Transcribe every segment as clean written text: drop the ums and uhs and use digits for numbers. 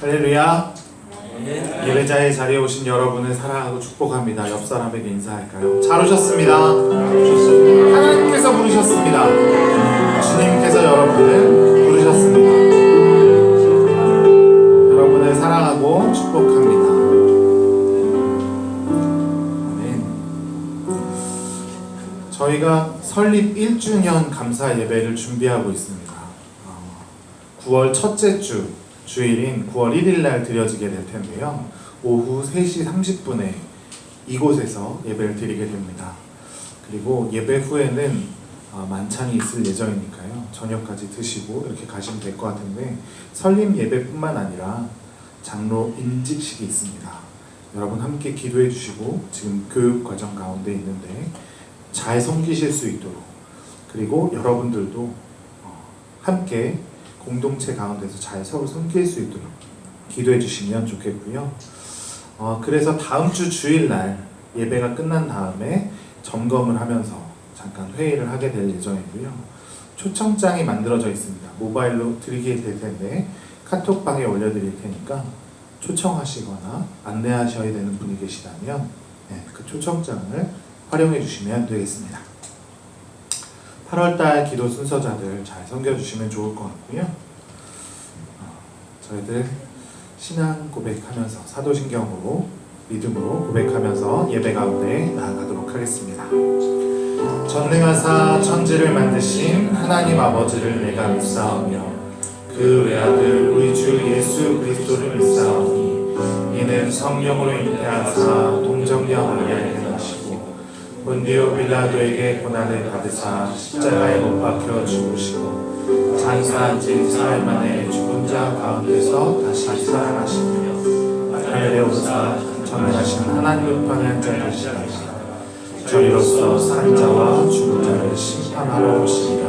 할렐루야. 예배자의 자리에 오신 여러분을 사랑하고 축복합니다. 옆 사람에게 인사할까요? 잘 오셨습니다. 하나님께서 부르셨습니다. 주님께서 여러분을 부르셨습니다. 여러분을 사랑하고 축복합니다. 아멘. 저희가 설립 1주년 감사 예배를 준비하고 있습니다. 9월 첫째 주일인 9월 1일 날 드려지게 될 텐데요. 오후 3시 30분에 이곳에서 예배를 드리게 됩니다. 그리고 예배 후에는 만찬이 있을 예정이니까요. 저녁까지 드시고 이렇게 가시면 될 것 같은데, 설립 예배뿐만 아니라 장로 임직식이 있습니다. 여러분 함께 기도해 주시고 지금 교육 과정 가운데 있는데 잘 섬기실 수 있도록, 그리고 여러분들도 함께 공동체 가운데서 잘 서로 섬길 수 있도록 기도해 주시면 좋겠고요. 그래서 다음 주 주일날 예배가 끝난 다음에 점검을 하면서 잠깐 회의를 하게 될 예정이고요. 초청장이 만들어져 있습니다. 모바일로 드리게 될 텐데 카톡방에 올려드릴 테니까 초청하시거나 안내하셔야 되는 분이 계시다면 그 초청장을 활용해 주시면 되겠습니다. 8월달 기도 순서자들 잘 섬겨주시면 좋을 것 같고요. 저희들 신앙 고백하면서 사도신경으로 믿음으로 고백하면서 예배 가운데 나아가도록 하겠습니다. 전능하사 천지를 만드신 하나님 아버지를 내가 믿사오며 그 외아들 우리 주 예수 그리스도를 믿사오니 이는 성령으로 잉태하사 동정녀 마리아에게 나시고 본디오 빌라도에게 고난을 받으사 십자가에 못 박혀 죽으시고 장사한 지 사흘 만에 죽은 자 가운데서 다시 살아나시며 하늘에 오르사 전능하신 하나님 우편에 앉아 계시다가 저리로서 산 자와 죽은 자를 심판하러 오시리라.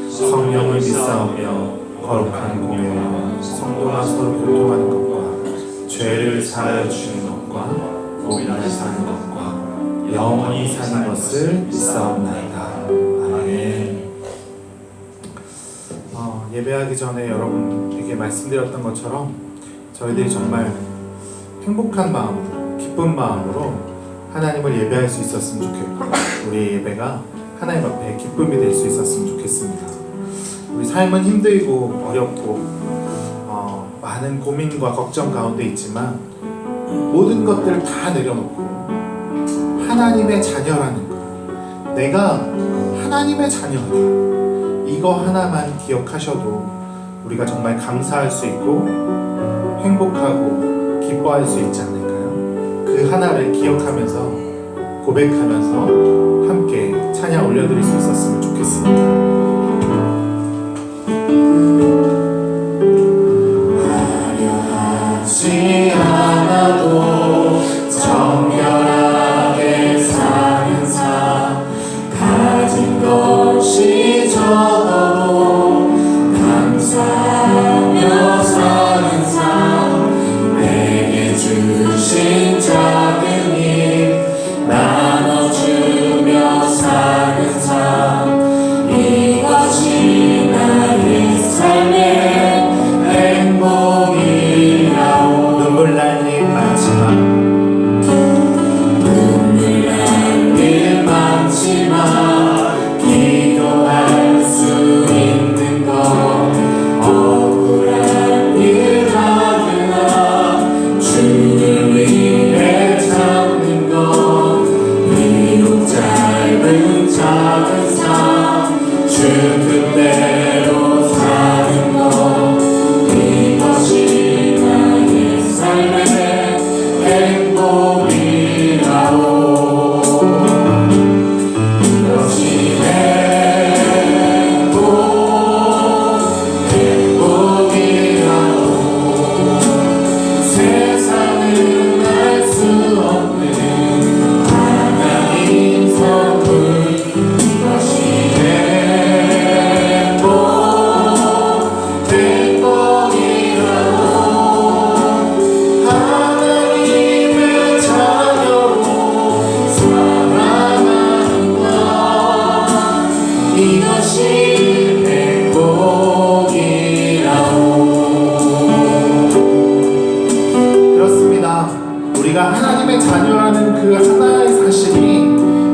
성령을 믿사오며 거룩한 공예와 성도가 서로 교통하는 것과 죄를 사하여 주시는 것과 복을 사는 것과 영원히 사는 것을 믿사옵나이다. 아멘. 예배하기 전에 여러분에게 말씀드렸던 것처럼 저희들이 정말 행복한 마음으로, 기쁜 마음으로 하나님을 예배할 수 있었으면 좋겠고, 우리의 예배가 하나님 앞에 기쁨이 될 수 있었으면 좋겠습니다. 우리 삶은 힘들고 어렵고 많은 고민과 걱정 가운데 있지만 모든 것들을 다 내려놓고 하나님의 자녀라는 것, 내가 하나님의 자녀다, 이거 하나만 기억하셔도 우리가 정말 감사할 수 있고 행복하고 기뻐할 수 있지 않을까요? 그 하나를 기억하면서 고백하면서 함께 찬양 올려드릴 수 있었으면 좋겠습니다. 화려하지 않아도 정결하게 사는 삶, 가진 것이 적어도 감사하며 사는 삶, 내게 주신 작은 힘 나눠주며 사는 삶, 이것이 나의 삶의 행복이라오. 눈물 날 일 많지만 기도할 수 있는 것, 억울한 일 하느라 주를 위해 참는 것, 비록 짧은 작은 삶 주 뜻대로 사는 것, 이것이 나의 삶의 행복이라오. 확실히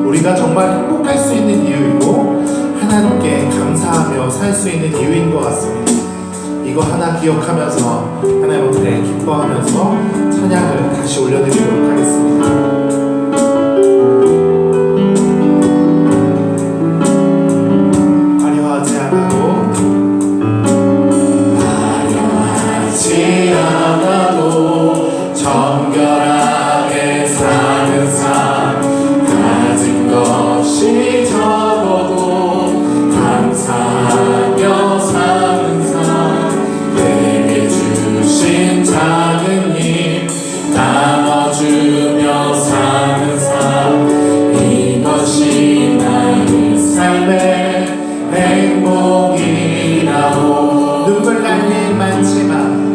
우리가 정말 행복할 수 있는 이유이고 하나님께 감사하며 살 수 있는 이유인 것 같습니다. 이거 하나 기억하면서 하나님 앞에 기뻐하면서 찬양을 다시 올려드리도록 하겠습니다. 정결하게 사는 삶 가진 것이 적어도 감사하며 사는 삶 내게 주신 작은 힘 나눠주며 사는 삶 이것이 나의 삶의 행복이라고 눈물 날 일 많지만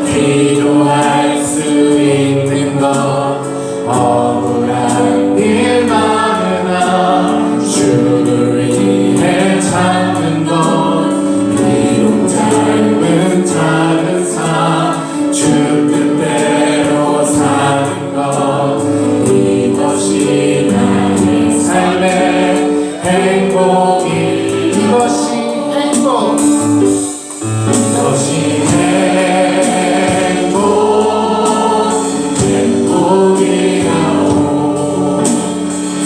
기도할 수 있는 것 억울한 일 많으나 주를 위해 찾는 것 비록 짧은 작은 삶 주 뜻대로 사는 것 이것이 나의 삶의 행복이 이것이 행복 이것이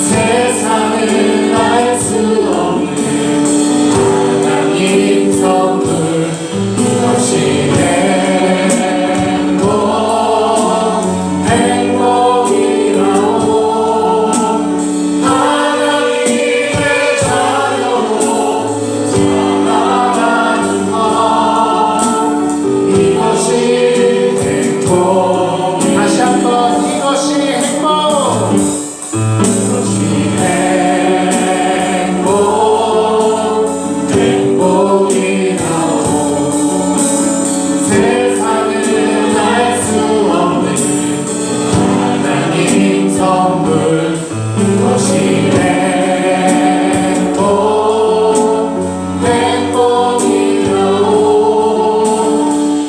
세상을 알 수 없는 하나님 선물 이것이 행복이라고 하나님의 자녀로 살아가는 것 이것이 행복 다시 한번 이것이 행복 이것이 행복이라고 세상은 알 수 없는 하나님 선물 이것이 행복이라고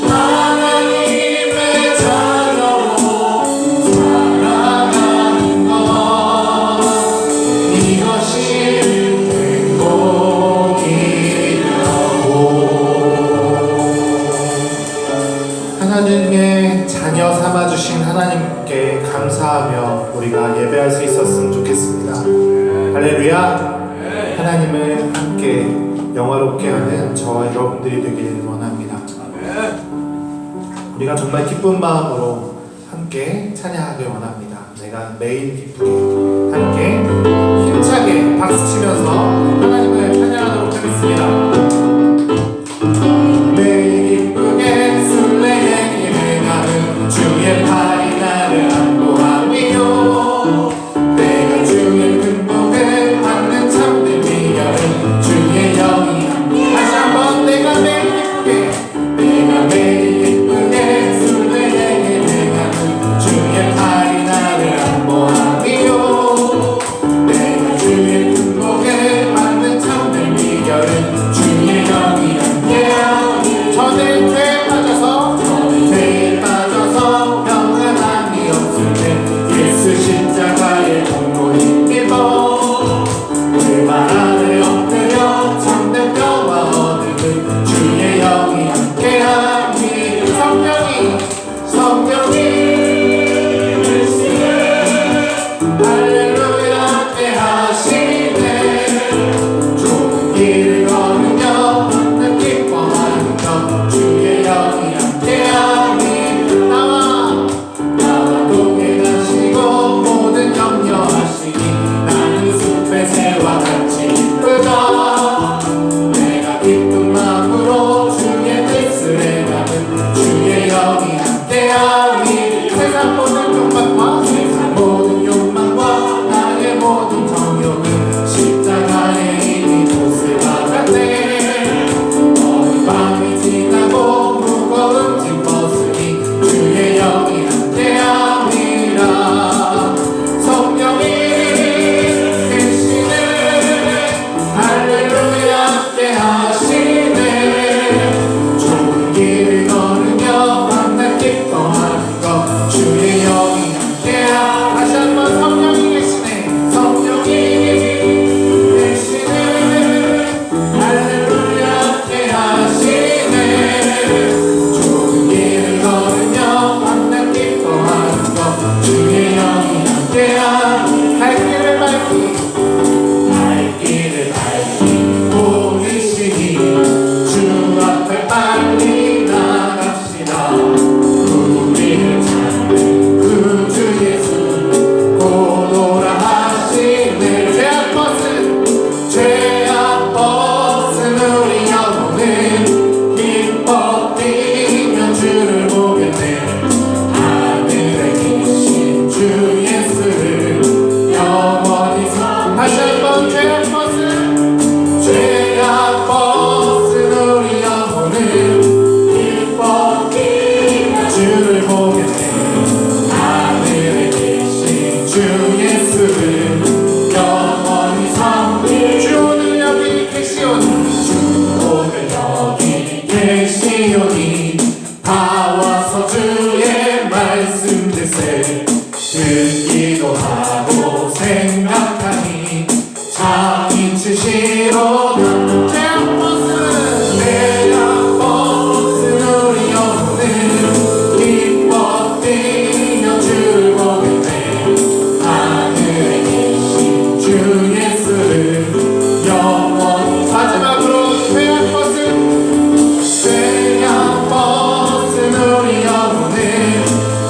하나님의 자녀로 살아가는 것 이것이 행복이라고 하나님의 자녀 삼아주신 하나님께 감사하며 우리가 예배할 수 있었으면 좋겠습니다. 할렐루야. 하나님을 함께 영화롭게 하는 저와 여러분들이 되길 원합니다. 우리가 정말 기쁜 마음으로 함께 찬양하길 원합니다. 내가 매일 기쁘게 함께 힘차게 박수치면서 하나님을 찬양하도록 하겠습니다. 매일 기쁘게 술래기를 가는 주의 팔이 나를 안보하며 내가 주의 근복을 받는 참된 비결은 주의 영이 다시 한번 내가 매일 기쁘게 술래기를 가는 주의 팔이 나를 안보하며 내가 주의 근복을 받는 참된 비결은 뜻을 듣기도 하고 생각하니 참 이치시로다. 내가 벗은 우리 영혼을 기뻐 뛰며 주를 보겠네. 하늘에 계신 주 예수를 영원히. 마지막으로 태양 벗은 우리 영혼을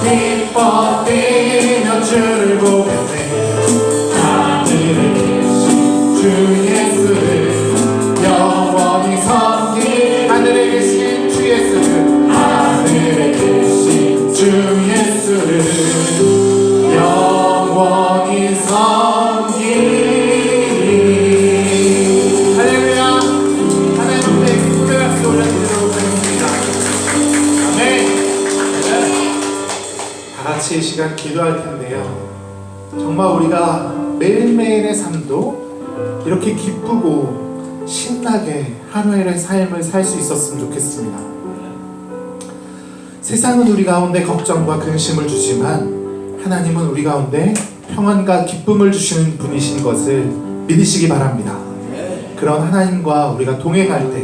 기뻐 뛰며 주를 보겠네. 하늘에 계신 주 예수를 영원히 섬기. 하늘에 계신 주 예수를, 하늘에 계신 주 예수를 영원히 섬기리. 할렐루야. 하나님 앞에 기쁨의 박수 올려드리도록 하겠습니다. 아멘. 다 같이 이 시간 기도할 텐데요, 정말 우리가 매일매일의 삶도 이렇게 기쁘고 신나게 하루의 삶을 살 수 있었으면 좋겠습니다. 세상은 우리 가운데 걱정과 근심을 주지만 하나님은 우리 가운데 평안과 기쁨을 주시는 분이신 것을 믿으시기 바랍니다. 그런 하나님과 우리가 동행할 때,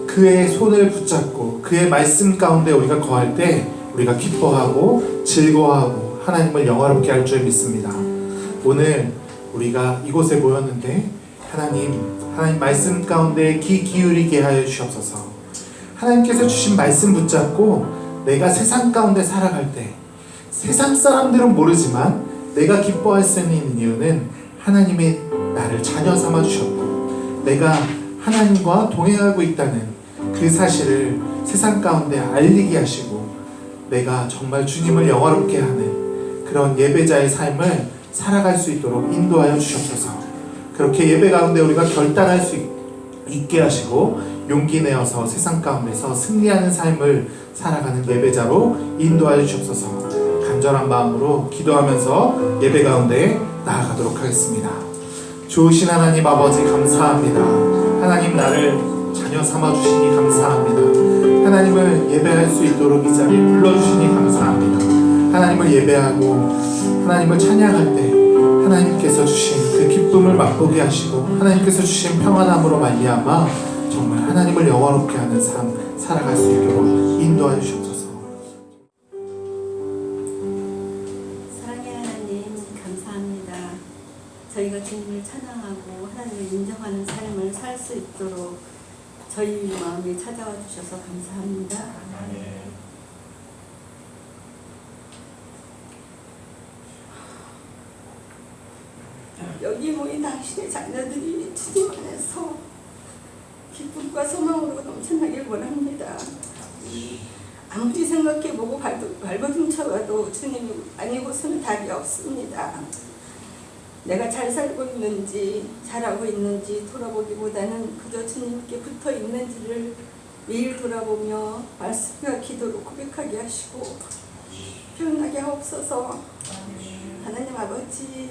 그의 손을 붙잡고 그의 말씀 가운데 우리가 거할 때 우리가 기뻐하고 즐거워하고 하나님을 영화롭게 할 줄 믿습니다. 오늘 우리가 이곳에 모였는데 하나님 말씀 가운데 귀 기울이게 하여 주시옵소서. 하나님께서 주신 말씀 붙잡고 내가 세상 가운데 살아갈 때, 세상 사람들은 모르지만 내가 기뻐할 수 있는 이유는 하나님이 나를 자녀 삼아 주셨고 내가 하나님과 동행하고 있다는 그 사실을 세상 가운데 알리게 하시고 내가 정말 주님을 영화롭게 하는 그런 예배자의 삶을 살아갈 수 있도록 인도하여 주시옵소서. 그렇게 예배 가운데 우리가 결단할 수 있게 하시고 용기 내어서 세상 가운데서 승리하는 삶을 살아가는 예배자로 인도하여 주시옵소서. 간절한 마음으로 기도하면서 예배 가운데 나아가도록 하겠습니다. 좋으신 하나님 아버지 감사합니다. 하나님 나를 자녀 삼아주시니 감사합니다. 하나님을 예배할 수 있도록 이 자리에 불러주시니 감사합니다. 하나님을 예배하고 하나님을 찬양할 때 하나님께서 주신 그 기쁨을 맛보게 하시고 하나님께서 주신 평안함으로 말미암아 정말 하나님을 영화롭게 하는 삶 살아갈 수 있도록 인도하여 주옵소서. 사랑의 하나님 감사합니다. 저희가 주님을 찬양하고 하나님을 인정하는 삶을 살 수 있도록 저희 마음에 찾아와 주셔서 감사합니다. 여기 모인 당신의 자녀들이 주님 안에서 기쁨과 소망으로 넘쳐나길 원합니다. 아무리 생각해보고 발버둥쳐봐도 주님이 아니고서는 답이 없습니다. 내가 잘 살고 있는지 잘하고 있는지 돌아보기보다는 그저 주님께 붙어 있는지를 매일 돌아보며 말씀과 기도로 고백하게 하시고 표현하게 하옵소서. 하나님 아버지,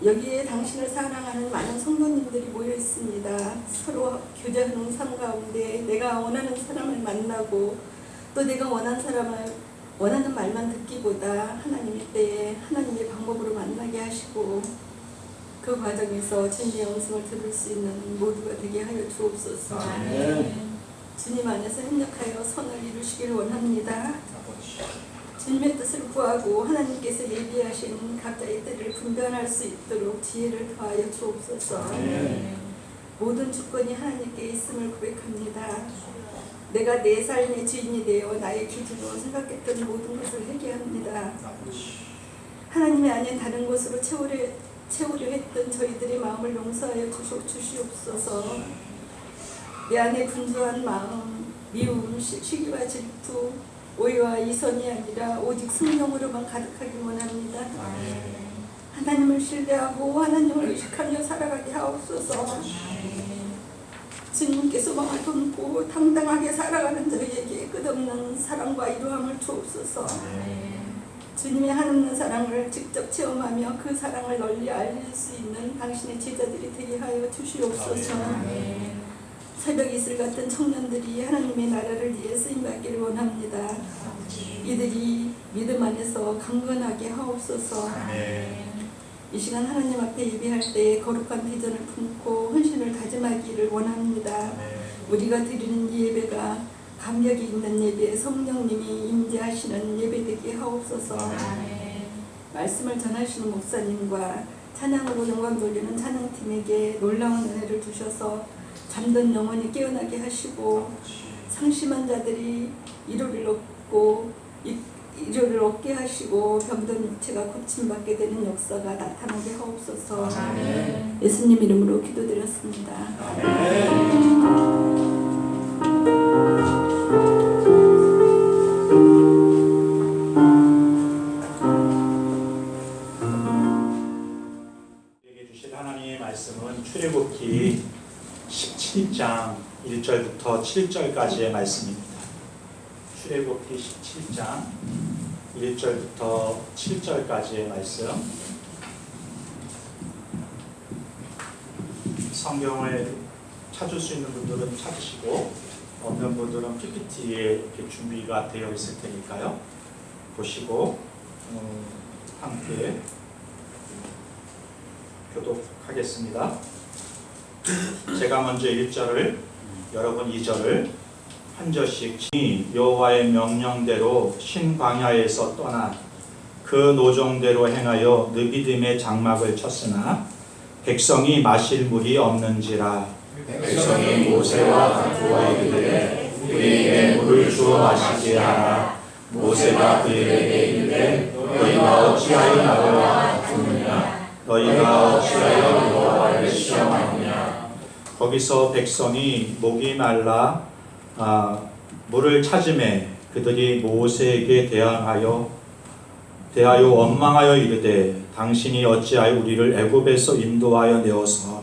여기에 당신을 사랑하는 많은 성도님들이 모여 있습니다. 서로 교제하는 삶 가운데 내가 원하는 사람을 만나고 또 내가 원하는 말만 듣기보다 하나님의 때에 하나님의 방법으로 만나게 하시고 그 과정에서 주님의 음성을 들을 수 있는 모두가 되게 하여 주옵소서. 주님 안에서 협력하여 선을 이루시길 원합니다. 주님의 뜻을 구하고 하나님께서 예비하신 각자의 때를 분별할 수 있도록 지혜를 더하여 주옵소서. 모든 주권이 하나님께 있음을 고백합니다. 내가 내 삶의 주인이 되어 나의 기준으로 생각했던 모든 것을 회개합니다. 하나님이 아닌 다른 것으로 채우려 했던 저희들의 마음을 용서하여 주시옵소서. 내 안에 분주한 마음, 미움, 시기와 질투, 오해와 이선이 아니라 오직 성령으로만 가득하길 원합니다. 하나님을 신뢰하고 하나님을 의식하며 살아가게 하옵소서. 주님께 소망을 품고 당당하게 살아가는 저희에게 끝없는 사랑과 이루함을 주옵소서. 주님의 한없는 사랑을 직접 체험하며 그 사랑을 널리 알릴 수 있는 당신의 제자들이 되게 하여 주시옵소서. 새벽 이슬 같은 청년들이 하나님의 나라를 위해 쓰임받기를 원합니다. 이들이 믿음 안에서 강건하게 하옵소서. 아멘. 이 시간 하나님 앞에 예배할 때 거룩한 비전을 품고 헌신을 다짐하기를 원합니다. 아멘. 우리가 드리는 이 예배가 감격이 있는 예배, 성령님이 임재하시는 예배 되게 하옵소서. 말씀을 전하시는 목사님과 찬양으로 영광 돌리는 찬양팀에게 놀라운 은혜를 주셔서 잠든 영혼이 깨어나게 하시고 상심한 자들이 위로를 얻게 하시고 병든 육체가 고침받게 되는 역사가 나타나게 하옵소서. 예수님 이름으로 기도드렸습니다. 우리에게 주실 하나님의 말씀은 출애굽기 17장 1절부터 7절까지의 말씀입니다. 출애굽기 17장 1절부터 7절까지의 말씀. 성경을 찾을 수 있는 분들은 찾으시고 없는 분들은 PPT에 이렇게 준비가 되어 있을 테니까요. 보시고 함께 교독하겠습니다. 제가 먼저 1절을, 여러분 2절을 한 절씩. 여호와의 명령대로 신광야에서 떠나 그 노정대로 행하여 느비딤의 장막을 쳤으나 백성이 마실 물이 없는지라. 백성이 모세와 여호와에게 이르되 우리에게 물을 주어 마시게 하라. 모세가 그들에게 이르되 너희가 어찌하여 나와 다투느냐. 너희가 어찌하여 여호와를 시험하느냐. 거기서 백성이 목이 말라 물을 찾음에 그들이 모세에게 대하여 원망하여 이르되 당신이 어찌하여 우리를 애굽에서 인도하여 내어서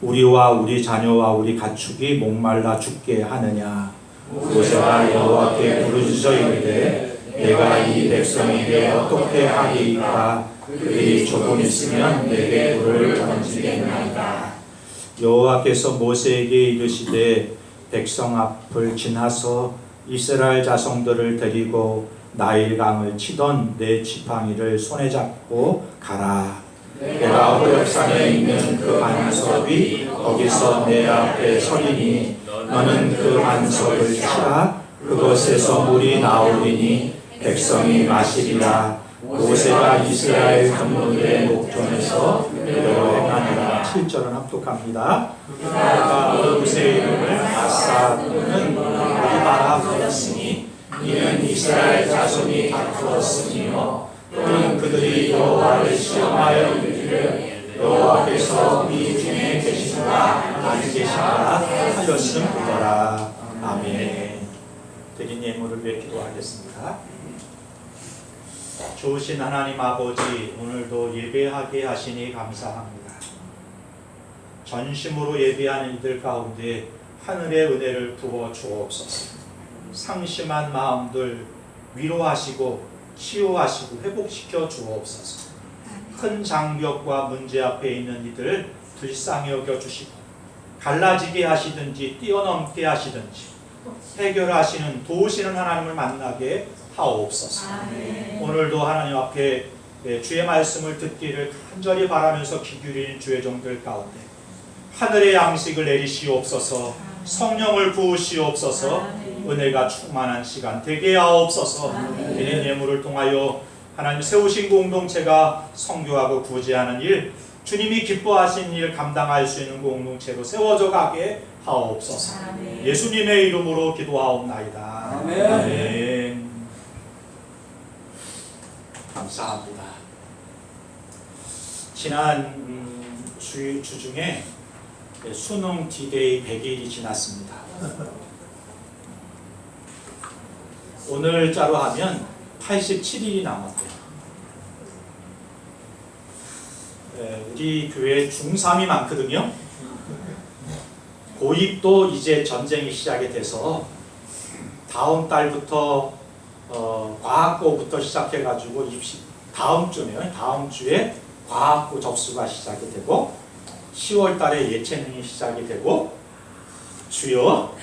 우리와 우리 자녀와 우리 가축이 목말라 죽게 하느냐. 모세가 여호와께 부르짖어 이르되 내가 이 백성에게 어떻게 하리이까. 그들이 조금 있으면 내게 돌을 던지겠나이다. 여호와께서 모세에게 이르시되 백성 앞을 지나서 이스라엘 자손들을 데리고 나일강을 치던 내 지팡이를 손에 잡고 가라. 내가 호렙산에 있는 그 반석이 거기서 내 앞에 서리니 너는 그 반석을 치라. 그것에서 물이 나오리니 백성이 마시리라. 모세가 이스라엘 장로들의 목전에서 여러 행하니라. 7절은 합독합니다. 그가 모세의 이름을 아사 또는 아리바라 불렀으니 이는 이스라엘 자손이 다투었으며 또는 그들이 여호와를 시험하여 이르기를 여호와께서 우리 중에 계신가 아니 계신가 하였음이더라. 아멘. 드린 예물을 위해 기도하겠습니다. 좋으신 하나님 아버지, 오늘도 예배하게 하시니 감사합니다. 전심으로 예배하는 이들 가운데 하늘의 은혜를 부어 주옵소서. 상심한 마음들 위로하시고 치유하시고 회복시켜 주옵소서. 큰 장벽과 문제 앞에 있는 이들 불쌍히 여겨주시고 갈라지게 하시든지 뛰어넘게 하시든지 해결하시는 도우시는 하나님을 만나게 하옵소서. 오늘도 하나님 앞에 주의 말씀을 듣기를 간절히 바라면서 귀 기울이는 주의 종들 가운데 하늘의 양식을 내리시옵소서. 성령을 부으시옵소서. 은혜가 충만한 시간 되게 하옵소서. 드린 예물을 통하여 하나님 세우신 공동체가 선교하고 구제하는 일, 주님이 기뻐하신 일 감당할 수 있는 공동체로 세워져 가게 하옵소서. 예수님의 이름으로 기도하옵나이다. 아멘. 감사합니다. 지난 주 중에 수능 D-Day 100일이 지났습니다. 오늘자로 하면 87일이 남았대요. 우리 교회 중3이 많거든요. 고2도 이제 전쟁이 시작이 돼서 다음 달부터 과학고부터 시작해가지고 다음 주에 과학고 접수가 시작이 되고 10월 달에 예체능이 시작이 되고 주여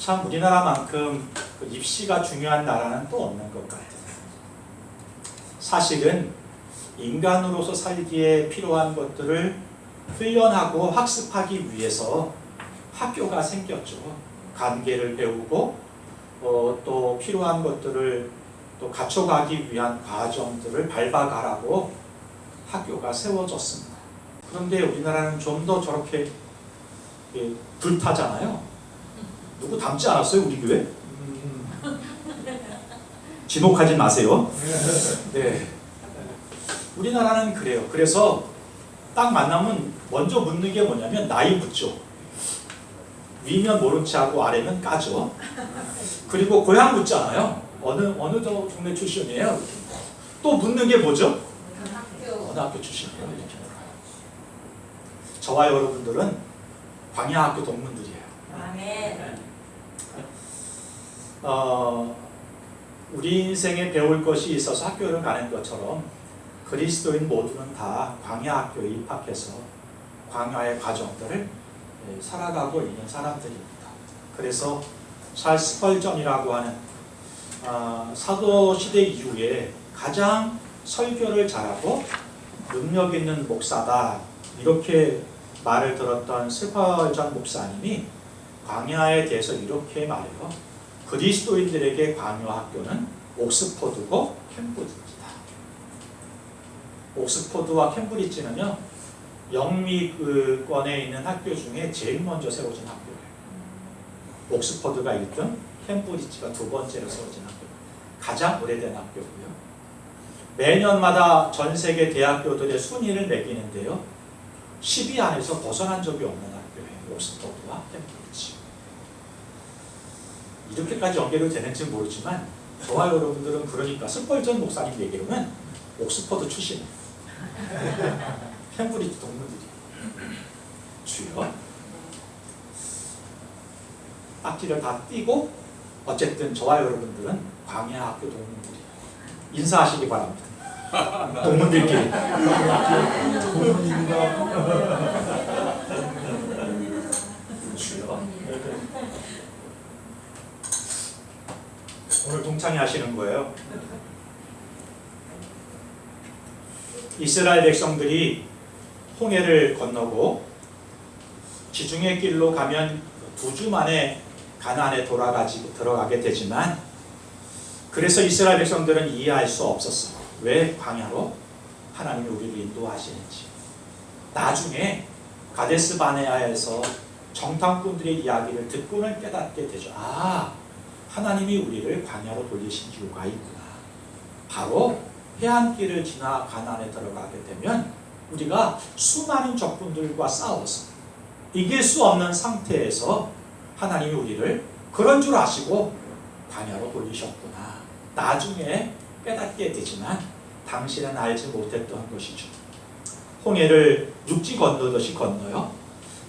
참 우리나라만큼 그 입시가 중요한 나라는 또 없는 것 같아요. 사실은 인간으로서 살기에 필요한 것들을 훈련하고 학습하기 위해서 학교가 생겼죠. 관계를 배우고 또 필요한 것들을 또 갖춰가기 위한 과정들을 밟아가라고 학교가 세워졌습니다. 그런데 우리나라는 좀 더 저렇게 불타잖아요. 누구 닮지 않았어요, 우리 교회? 지목하지 마세요. 네. 우리나라는 그래요. 그래서 딱 만나면 먼저 묻는 게 뭐냐면 나이 묻죠. 위면 모른 체 하고 아래면 까죠. 그리고 고향 묻잖아요. 어느 동네 출신이에요? 또 묻는 게 뭐죠? 어느 학교 출신이에요? 이렇게 물어요. 저와 여러분들은 광야학교 동문들이에요. 아멘. 우리 인생에 배울 것이 있어서 학교를 가는 것처럼 그리스도인 모두는 다 광야학교에 입학해서 광야의 과정들을 살아가고 있는 사람들입니다. 그래서 찰스 스펄전이라고 하는 사도시대 이후에 가장 설교를 잘하고 능력 있는 목사다, 이렇게 말을 들었던 스펄전 목사님이 광야에 대해서 이렇게 말해요. 그리스도인들에게 광야학교는 옥스퍼드고 캠브리지다. 옥스퍼드와 캠브리지는요, 영미권에 있는 학교 중에 제일 먼저 세워진 학교예요. 옥스퍼드가 1등, 캠브리지가 두 번째로 세워진 학교. 가장 오래된 학교고요. 매년마다 전 세계 대학교들의 순위를 매기는데요, 10위 안에서 벗어난 적이 없는 학교예요. 옥스퍼드와 캠브리지. 이렇게까지 연결이 되는지 모르지만 저와 여러분들은 그러니까 스펄전 목사님 얘기로는 옥스퍼드 출신이에요. 캠브리지 동문들이. 주여. 앞뒤를 다 띄고 어쨌든 저와 여러분들은 광야학교 동문들이에요. 인사하시기 바랍니다. 동문들끼리. 주여. 오늘 동창회 하시는 거예요. 이스라엘 백성들이 홍해를 건너고 지중해 길로 가면 2주 만에 가나안에 들어가게 되지만, 그래서 이스라엘 백성들은 이해할 수 없었어요. 왜 광야로 하나님이 우리를 인도하시는지. 나중에 가데스 바네아에서 정탐꾼들의 이야기를 듣고는 깨닫게 되죠. 하나님이 우리를 광야로 돌리신 이유가 있구나. 바로 해안길을 지나 가나안에 들어가게 되면 우리가 수많은 적군들과 싸워서 이길 수 없는 상태에서 하나님이 우리를 그런 줄 아시고 광야로 돌리셨구나. 나중에 깨닫게 되지만 당신은 알지 못했던 것이죠. 홍해를 육지 건너듯이 건너요.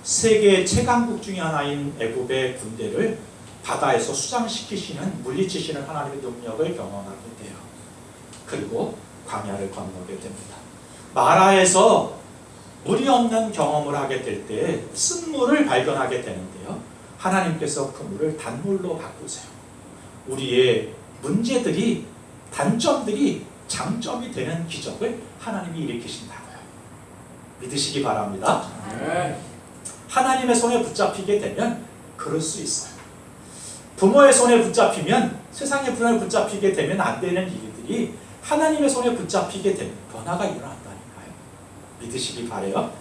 세계 최강국 중에 하나인 애굽의 군대를 바다에서 수장시키시는, 물리치시는 하나님의 능력을 경험하게 돼요. 그리고 광야를 건너게 됩니다. 마라에서 물이 없는 경험을 하게 될 때 쓴물을 발견하게 되는데요, 하나님께서 그 물을 단물로 바꾸세요. 우리의 문제들이, 단점들이 장점이 되는 기적을 하나님이 일으키신다고요. 믿으시기 바랍니다. 하나님의 손에 붙잡히게 되면 그럴 수 있어요. 부모의 손에 붙잡히면, 세상의 손에 붙잡히게 되면 안 되는 일들이 하나님의 손에 붙잡히게 되면 변화가 일어난다니까요. 믿으시기 바래요.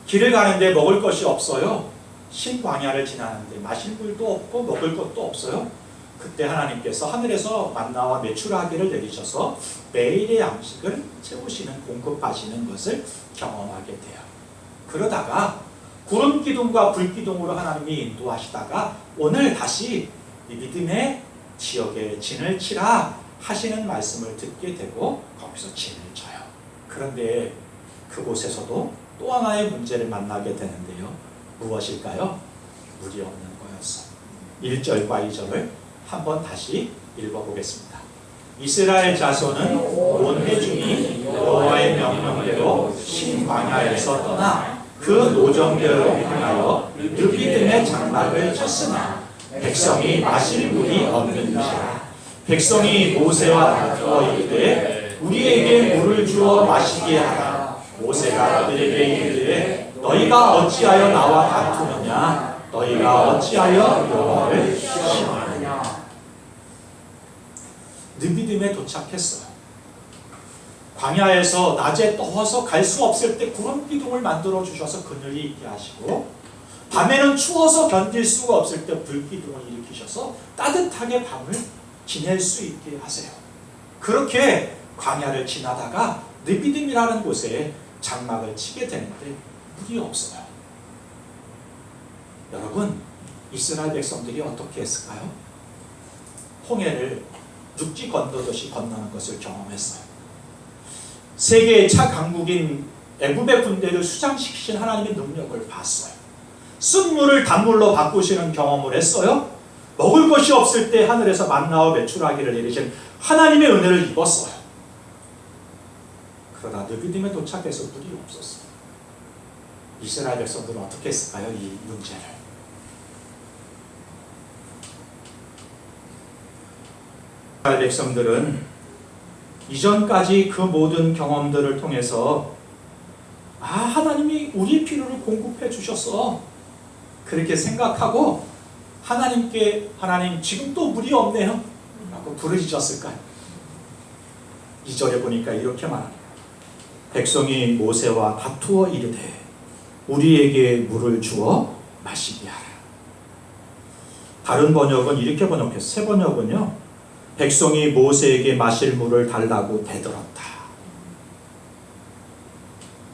길을 가는데 먹을 것이 없어요. 신광야를 지나는데 마실 물도 없고 먹을 것도 없어요. 그때 하나님께서 하늘에서 만나와 메추라기를 내리셔서 매일의 양식을 채우시는, 공급하시는 것을 경험하게 돼요. 그러다가 구름 기둥과 불 기둥으로 하나님이 인도하시다가 오늘 다시 이 믿음의 지역에 진을 치라 하시는 말씀을 듣게 되고 거기서 진을 쳐요. 그런데 그곳에서도 또 하나의 문제를 만나게 되는데요. 무엇일까요? 물이 없는 거였어요. 1절과 2절을 한번 다시 읽어보겠습니다. 이스라엘 자손은 온 회중이 여호와의 명령대로 신광야에서 떠나 그 노정대로 행하여 르비딤의 장막을 쳤으나 백성이 마실 물이 없는지라. 백성이 모세와 다투어 이르되 우리에게 물을 주어 마시게 하라. 모세가 그들에게 이르되 너희가 어찌하여 나와 다투느냐? 너희가 어찌하여 여호와를 시험하느냐? 르비딤에 도착했어요. 광야에서 낮에 더워서 갈 수 없을 때 구름 기둥을 만들어 주셔서 그늘이 있게 하시고, 밤에는 추워서 견딜 수가 없을 때 불 기둥을 일으키셔서 따뜻하게 밤을 지낼 수 있게 하세요. 그렇게 광야를 지나다가 르비딤이라는 곳에 장막을 치게 되는데 물이 없어요. 여러분, 이스라엘 백성들이 어떻게 했을까요? 홍해를 육지 건너듯이 건너는 것을 경험했어요. 세계의 차강국인 애굽의 군대를 수장시키신 하나님의 능력을 봤어요. 쓴 물을 단물로 바꾸시는 경험을 했어요. 먹을 것이 없을 때 하늘에서 만나와 메추라기를 내리신 하나님의 은혜를 입었어요. 그러나 르비딤에 도착해서 물이 없었어요. 이스라엘 백성들은 어떻게 했을까요? 이 문제를. 이스라엘 백성들은 이전까지 그 모든 경험들을 통해서 하나님이 우리 필요를 공급해 주셨어, 그렇게 생각하고 하나님께 하나님 지금 또 물이 없네요 라고 부르짖었을까요? 2절에 보니까 이렇게 말합니다. 백성이 모세와 다투어 이르되 우리에게 물을 주어 마시게 하라. 다른 번역은 이렇게 번역했어요. 새 번역은요, 백성이 모세에게 마실 물을 달라고 대들었다.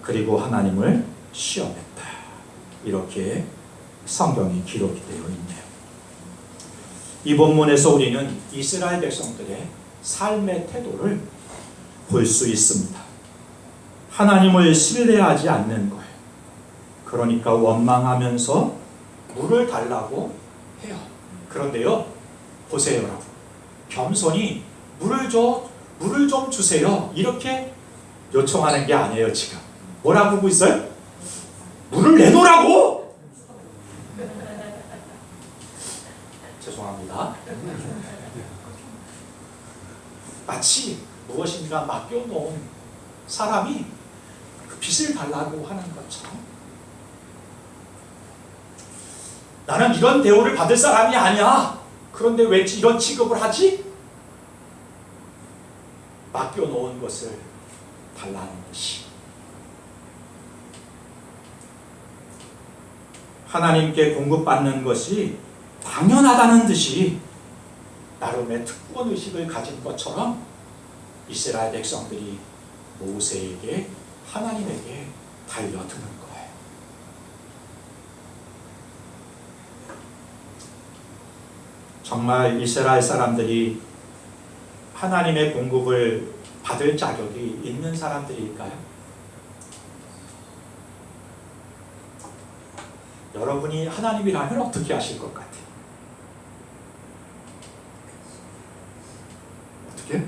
그리고 하나님을 시험했다. 이렇게 성경이 기록이 되어 있네요. 이 본문에서 우리는 이스라엘 백성들의 삶의 태도를 볼 수 있습니다. 하나님을 신뢰하지 않는 거예요. 그러니까 원망하면서 물을 달라고 해요. 그런데요, 보세요 여러분, 겸손히 물을 좀 주세요 이렇게 요청하는 게 아니에요. 지금 뭐라고 하고 있어요? 물을 내놓으라고! 죄송합니다. 마치 무엇인가 맡겨놓은 사람이 그 빚을 달라고 하는 것처럼, 나는 이런 대우를 받을 사람이 아니야, 그런데 왜 이런 취급을 하지? 맡겨놓은 것을 달라는 것이, 하나님께 공급받는 것이 당연하다는 듯이 나름의 특권의식을 가진 것처럼 이스라엘 백성들이 모세에게, 하나님에게 달려드는 거예요. 정말 이스라엘 사람들이 하나님의 공급을 받을 자격이 있는 사람들일까요? 여러분이 하나님이라면 어떻게 하실 것 같아요? 어떻게?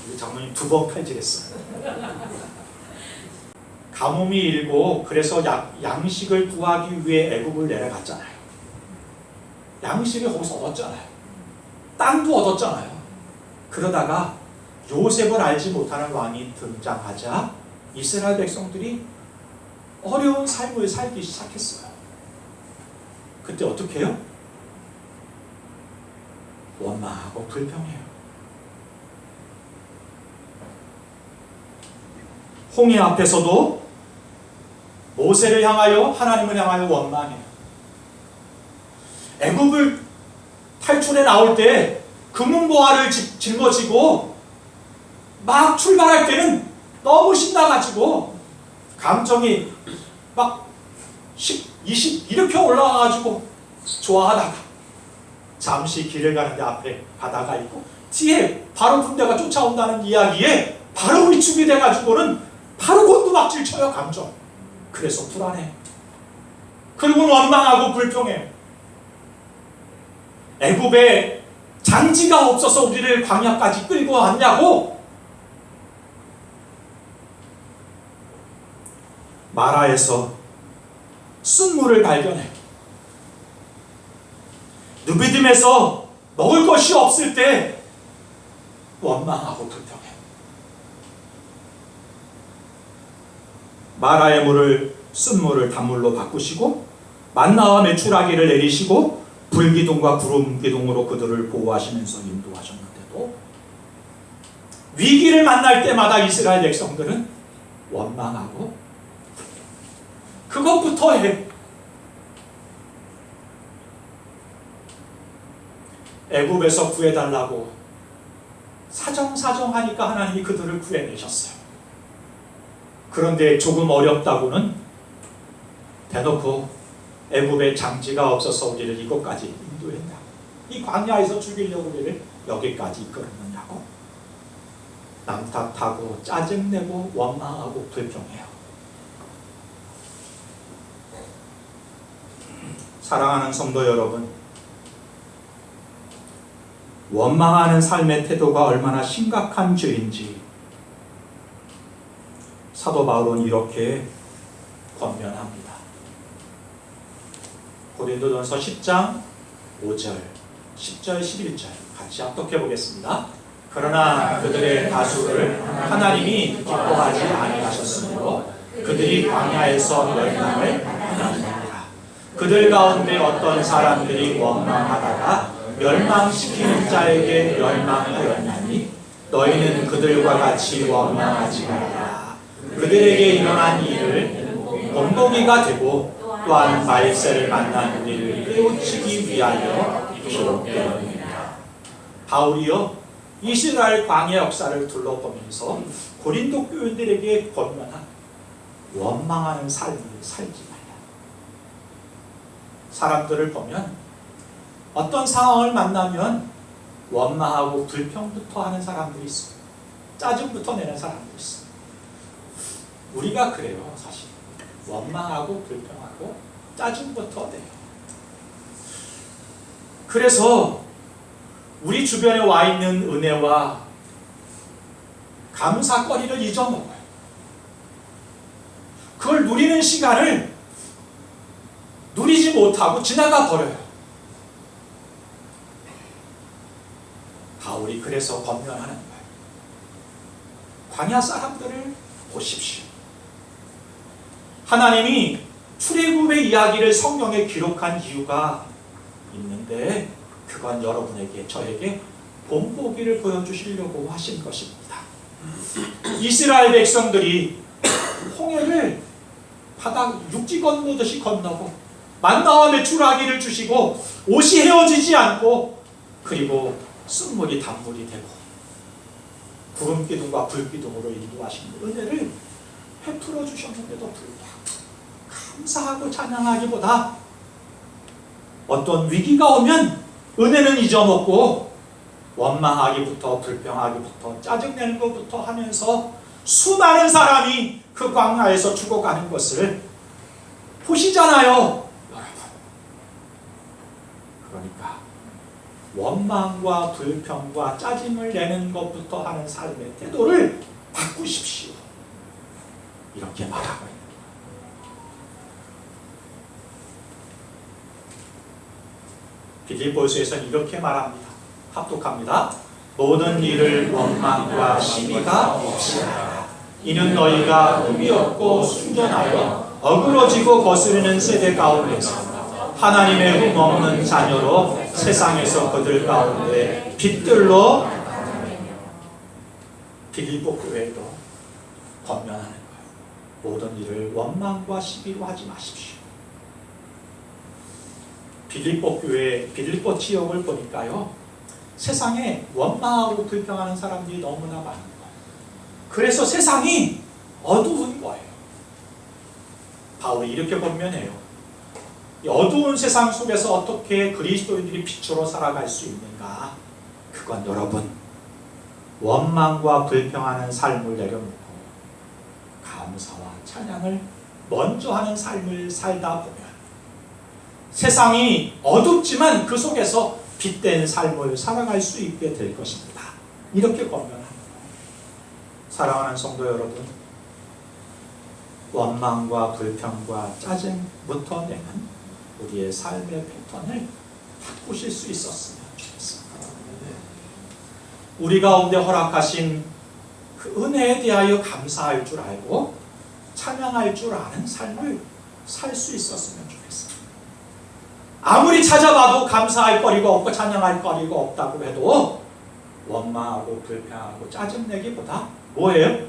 우리 장모님 2번 칼질했어요. 가뭄이 일고 그래서 양식을 구하기 위해 애굽을 내려갔잖아요. 양식을 거기서 얻었잖아요. 땅도 얻었잖아요. 그러다가 요셉을 알지 못하는 왕이 등장하자 이스라엘 백성들이 어려운 삶을 살기 시작했어요. 그때 어떻게 해요? 원망하고 불평해요. 홍해 앞에서도 모세를 향하여, 하나님을 향하여 원망해요. 애굽을 탈출해 나올 때 금은보화를 짊어지고 막 출발할 때는 너무 신나가지고 감정이 막 10, 20 이렇게 올라와가지고 좋아하다가 잠시 길을 가는데 앞에 바다가 있고 뒤에 바로 군대가 쫓아온다는 이야기에 바로 위축이 돼가지고는 바로 곤두박질 쳐요. 감정. 그래서 불안해. 그리고 원망하고 불평해. 애굽에 장지가 없어서 우리를 광야까지 끌고 왔냐고. 마라에서 쓴물을 발견해. 느비딤에서 먹을 것이 없을 때 원망하고 불평해. 마라의 물을 쓴물을 단물로 바꾸시고 만나와 메추라기를 내리시고 불기둥과 구름기둥으로 그들을 보호하시면서 인도하셨는데도 위기를 만날 때마다 이스라엘 백성들은 원망하고 그것부터 해. 애굽에서 구해달라고 사정사정하니까 하나님이 그들을 구해내셨어요. 그런데 조금 어렵다고는 대놓고 애굽에 장지가 없어서 우리를 이곳까지 인도했냐, 이 광야에서 죽이려고 우리를 여기까지 이끌었느냐고 남 탓하고 짜증내고 원망하고 불평해요. 사랑하는 성도 여러분, 원망하는 삶의 태도가 얼마나 심각한 죄인지 사도 바울은 이렇게 권면합니다. 고린도전서 10장 5절, 10절, 11절 같이 합독해 보겠습니다. 그러나 그들의 다수를 하나님이 기뻐하지 아니하셨으므로 그들이 광야에서 멸망을 당하니라. 그들 가운데 어떤 사람들이 원망하다가 멸망시키는 자에게 멸망하였나니 너희는 그들과 같이 원망하지 말라. 그들에게 일어난 일을 본보기가 되고 또한 말세를 만난 우리를 깨우치기 위하여 기록되었느니라. 바울이요, 이스라엘 광야 역사를 둘러보면서 고린도 교인들에게 권면한 원망하는 삶을 살지 말라. 사람들을 보면 어떤 상황을 만나면 원망하고 불평부터 하는 사람들이 있어요. 짜증부터 내는 사람들이 있어요. 우리가 그래요. 사실 원망하고 불평하고 짜증부터 내요. 그래서 우리 주변에 와 있는 은혜와 감사거리를 잊어먹어요. 그걸 누리는 시간을 누리지 못하고 지나가 버려요. 바울이 그래서 권면하는 거예요. 광야 사람들을 보십시오. 하나님이 출애굽의 이야기를 성경에 기록한 이유가 있는데 그건 여러분에게, 저에게 본보기를 보여주시려고 하신 것입니다. 이스라엘 백성들이 홍해를 바다 육지 건너듯이 건너고 만나와 메추라기를 주시고 옷이 헤어지지 않고 그리고 쓴물이 단물이 되고 구름기둥과 불기둥으로 인도하신 은혜를 베풀어 주셨는데도 불구하고 감사하고 찬양하기보다 어떤 위기가 오면 은혜는 잊어먹고 원망하기부터 불평하기부터 짜증내는 것부터 하면서 수많은 사람이 그 광야에서 죽어가는 것을 보시잖아요, 여러분. 그러니까 원망과 불평과 짜증을 내는 것부터 하는 삶의 태도를 바꾸십시오. 이렇게 말하고 있는 거예요. 빌립보서에서는 이렇게 말합니다. 합독합니다. 모든 일을 원망과 시비가 없이 하라. 이는 너희가 의미 없고 순전하여 어그러지고 거스르는 세대 가운데서 하나님의 흠 없는 자녀로 세상에서 그들 가운데 빛들로 빌립보 교회도 권면하는 거예요. 모든 일을 원망과 시비로 하지 마십시오. 빌립보 교회, 빌립보 지역을 보니까요, 세상에 원망하고 불평하는 사람들이 너무나 많은 거예요. 그래서 세상이 어두운 거예요. 바울이 이렇게 권면해요. 이 어두운 세상 속에서 어떻게 그리스도인들이 빛으로 살아갈 수 있는가? 그건 여러분, 원망과 불평하는 삶을 내려놓고 감사와 찬양을 먼저 하는 삶을 살다 보면 세상이 어둡지만 그 속에서 빛된 삶을 살아갈 수 있게 될 것입니다. 이렇게 권면합니다. 사랑하는 성도 여러분, 원망과 불평과 짜증부터 내는 우리의 삶의 패턴을 바꾸실 수 있었으면 좋겠습니다. 우리 가운데 허락하신 그 은혜에 대하여 감사할 줄 알고 찬양할 줄 아는 삶을 살 수 있었으면 좋겠습니다. 아무리 찾아봐도 감사할 거리가 없고 찬양할 거리가 없다고 해도 원망하고 불평하고 짜증내기보다 뭐예요?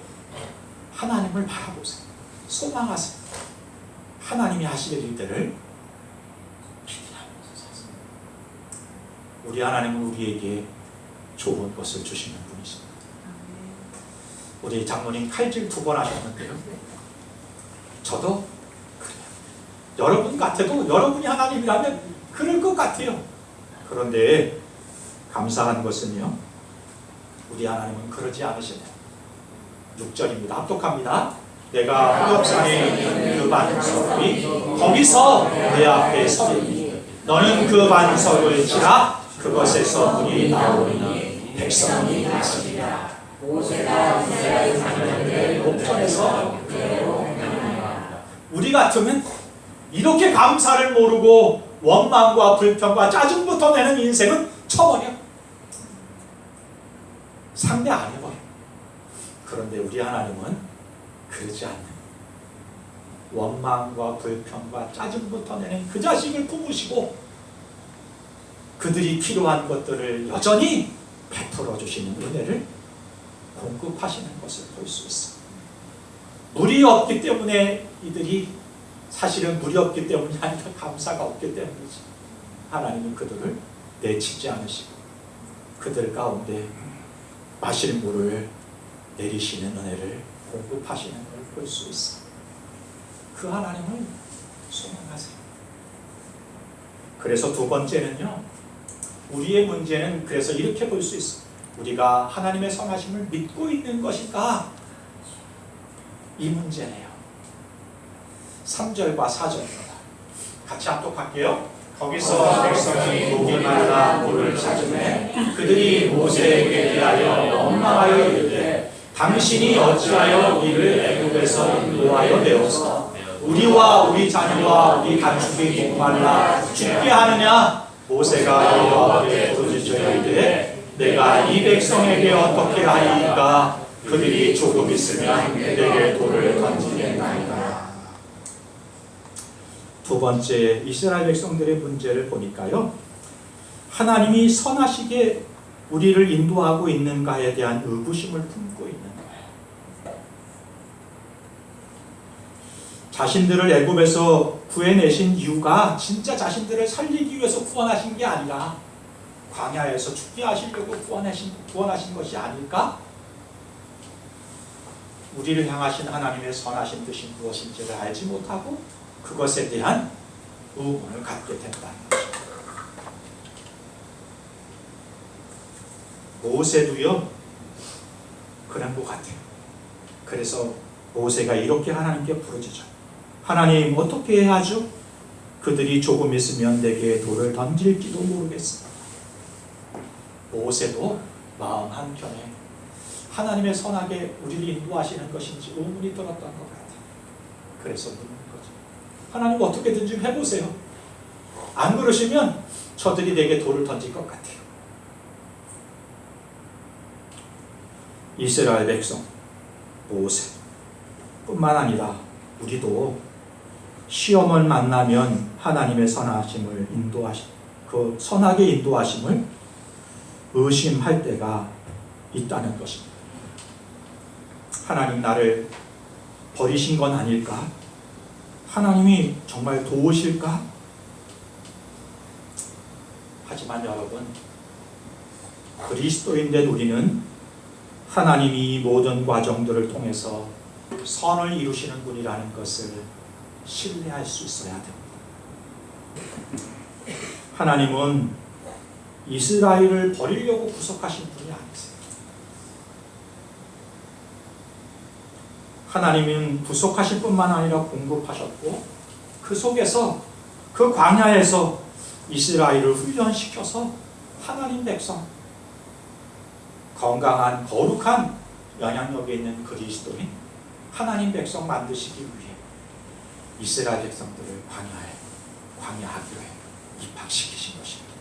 하나님을 바라보세요. 소망하세요. 하나님이 하실 일들을 기대하면서 사세요. 우리 하나님은 우리에게 좋은 것을 주시는 분이십니다. 우리 장로님 칼질 2번 하셨는데요. 저도 그래요. 여러분 같아도 여러분이 하나님이라면 그럴 것 같아요. 그런데 감사한 것은요, 우리 하나님은 그러지 않으시네요. 6절입니다. 합독합니다. 내가 호렙산에 있는 그 반석이 거기서 내 앞에 서리니 너는 그 반석을 치라. 그것에서 물이 나오니 백성이 마시리라. 모세가 이스라엘 자녀들의 목전에서 우리 같으면 이렇게 감사를 모르고 원망과 불평과 짜증부터 내는 인생은 쳐버려. 상대 안 해버려. 그런데 우리 하나님은 그러지 않는, 원망과 불평과 짜증부터 내는 그 자식을 품으시고 그들이 필요한 것들을 여전히 베풀어 주시는 은혜를 공급하시는 것을 볼 수 있어. 물이 없기 때문에 이들이, 사실은 물이 없기 때문이 아니라 감사가 없기 때문이지. 하나님은 그들을 내치지 않으시고 그들 가운데 마실 물을 내리시는 은혜를 공급하시는 걸 볼 수 있어. 그 하나님을 소망하세요. 그래서 2번째는요, 우리의 문제는 그래서 이렇게 볼 수 있어. 우리가 하나님의 선하심을 믿고 있는 것인가? 이 문제네요. 3절과 4절입니다. 같이 합독할게요. 거기서 백성이 목이 말라 물을 찾으매 그들이 모세에게 대하여 원망하여 이르되 당신이 어찌하여 우리를 애굽에서 인도하여 내어서 우리와 우리 자녀와 우리 가축이 목말라 죽게 하느냐? 모세가 여호와께 부르짖어 이르되 내가 이 백성에게 어떻게 하리이까? 그들이 조금 있으면 내게 돌을 던지겠나이다. 2번째, 이스라엘 백성들의 문제를 보니까요, 하나님이 선하시게 우리를 인도하고 있는가에 대한 의구심을 품고 있는 거예요. 자신들을 애굽에서 구해내신 이유가 진짜 자신들을 살리기 위해서 구원하신 게 아니라 광야에서 죽게 하시려고 구원하신 것이 아닐까? 우리를 향하신 하나님의 선하신 뜻이 무엇인지를 알지 못하고 그것에 대한 의문을 갖게 된다는 것입니다. 모세도요, 그런 것 같아요. 그래서 모세가 이렇게 하나님께 부르짖어요. 하나님, 어떻게 해야 하죠? 그들이 조금 있으면 내게 돌을 던질지도 모르겠습니다. 모세도 마음 한켠에 하나님의 선하게 우리를 인도하시는 것인지 의문이 들었던 것 같아요. 그래서 묻는 거죠. 하나님, 어떻게든 좀 해보세요. 안 그러시면 저들이 내게 돌을 던질 것 같아요. 이스라엘 백성, 모세 뿐만 아니라 우리도 시험을 만나면 하나님의 선하심을 그 선하게 인도하심을 의심할 때가 있다는 것입니다. 하나님, 나를 버리신 건 아닐까? 하나님이 정말 도우실까? 하지만 여러분, 그리스도인된 우리는 하나님이 모든 과정들을 통해서 선을 이루시는 분이라는 것을 신뢰할 수 있어야 됩니다. 하나님은 이스라엘을 버리려고 구속하신 분이 아니세요. 하나님은 구속하실 뿐만 아니라 공급하셨고 그 속에서, 그 광야에서 이스라엘을 훈련시켜서 하나님 백성, 건강한 거룩한 영향력에 있는 그리스도인 하나님 백성 만드시기 위해 이스라엘 백성들을 광야 학교에 입학시키신 것입니다.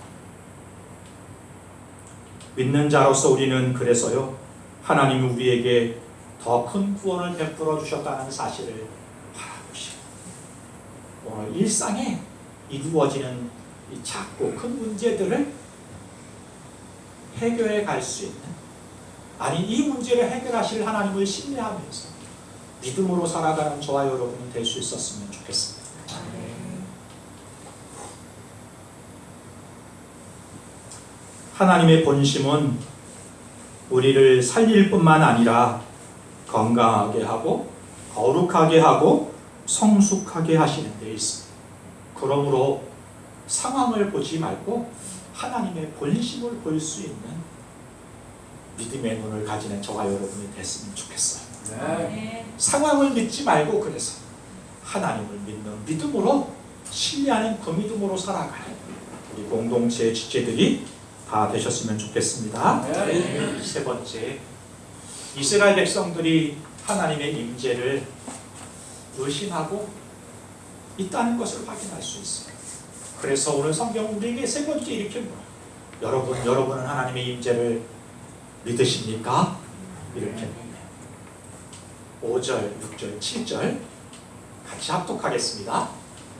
믿는 자로서 우리는 그래서요, 하나님이 우리에게 더 큰 구원을 베풀어 주셨다는 사실을 바라보시고, 오늘 일상에 이루어지는 이 작고 큰 문제들을 해결해 갈 수 있는, 아니 이 문제를 해결하실 하나님을 신뢰하면서 믿음으로 살아가는 저와 여러분이 될 수 있었으면 좋겠습니다. 하나님의 본심은 우리를 살릴 뿐만 아니라 건강하게 하고 거룩하게 하고 성숙하게 하시는 데 있습니다. 그러므로 상황을 보지 말고 하나님의 본심을 볼 수 있는 믿음의 눈을 가지는 저와 여러분이 됐으면 좋겠어요. 상황을 믿지 말고 그래서 하나님을 믿는 믿음으로, 신뢰하는 그 믿음으로 살아가는 우리 공동체의 지체들이 다 되셨으면 좋겠습니다. 세 번째, 이스라엘 백성들이 하나님의 임재를 의심하고 있다는 것을 확인할 수 있어요. 그래서 오늘 성경 우리에게 세 번째 이렇게 물어요. 여러분은 하나님의 임재를 믿으십니까? 이렇게 묻네요. 5절, 6절, 7절 같이 합독하겠습니다.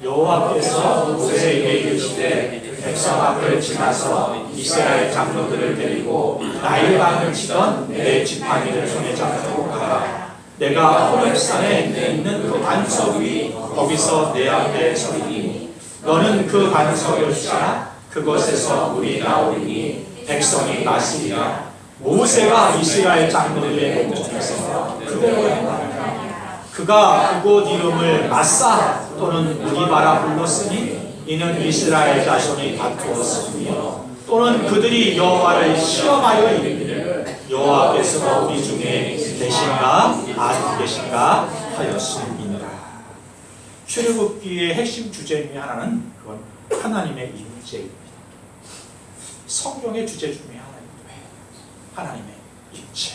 여호와께서 모세에게 이르시되 백성 앞을 지나서 이스라엘 장로들을 데리고 나일강을 치던 내 지팡이를 손에 잡고 가라. 내가 호렙산에 있는 그 반석 위 거기서 내 앞에 서리니 너는 그 반석을 치라. 그것에서 물이 나오리니 백성이 마시리라. 모세가 이스라엘 장로들의 목전에서 그대로 행하라. 그가 그곳 이름을 마사 또는 무리바라 불렀으니 이는 이스라엘 자손이 다투었으며, 또는 그들이 여호와를 시험하여 이르기를 여호와께서 우리 중에 계신가 안 계신가 하였음이니라. 출애굽기의 핵심 주제 중에 하나는 그건 하나님의 임재입니다. 성경의 주제 중에 하나님의 임재.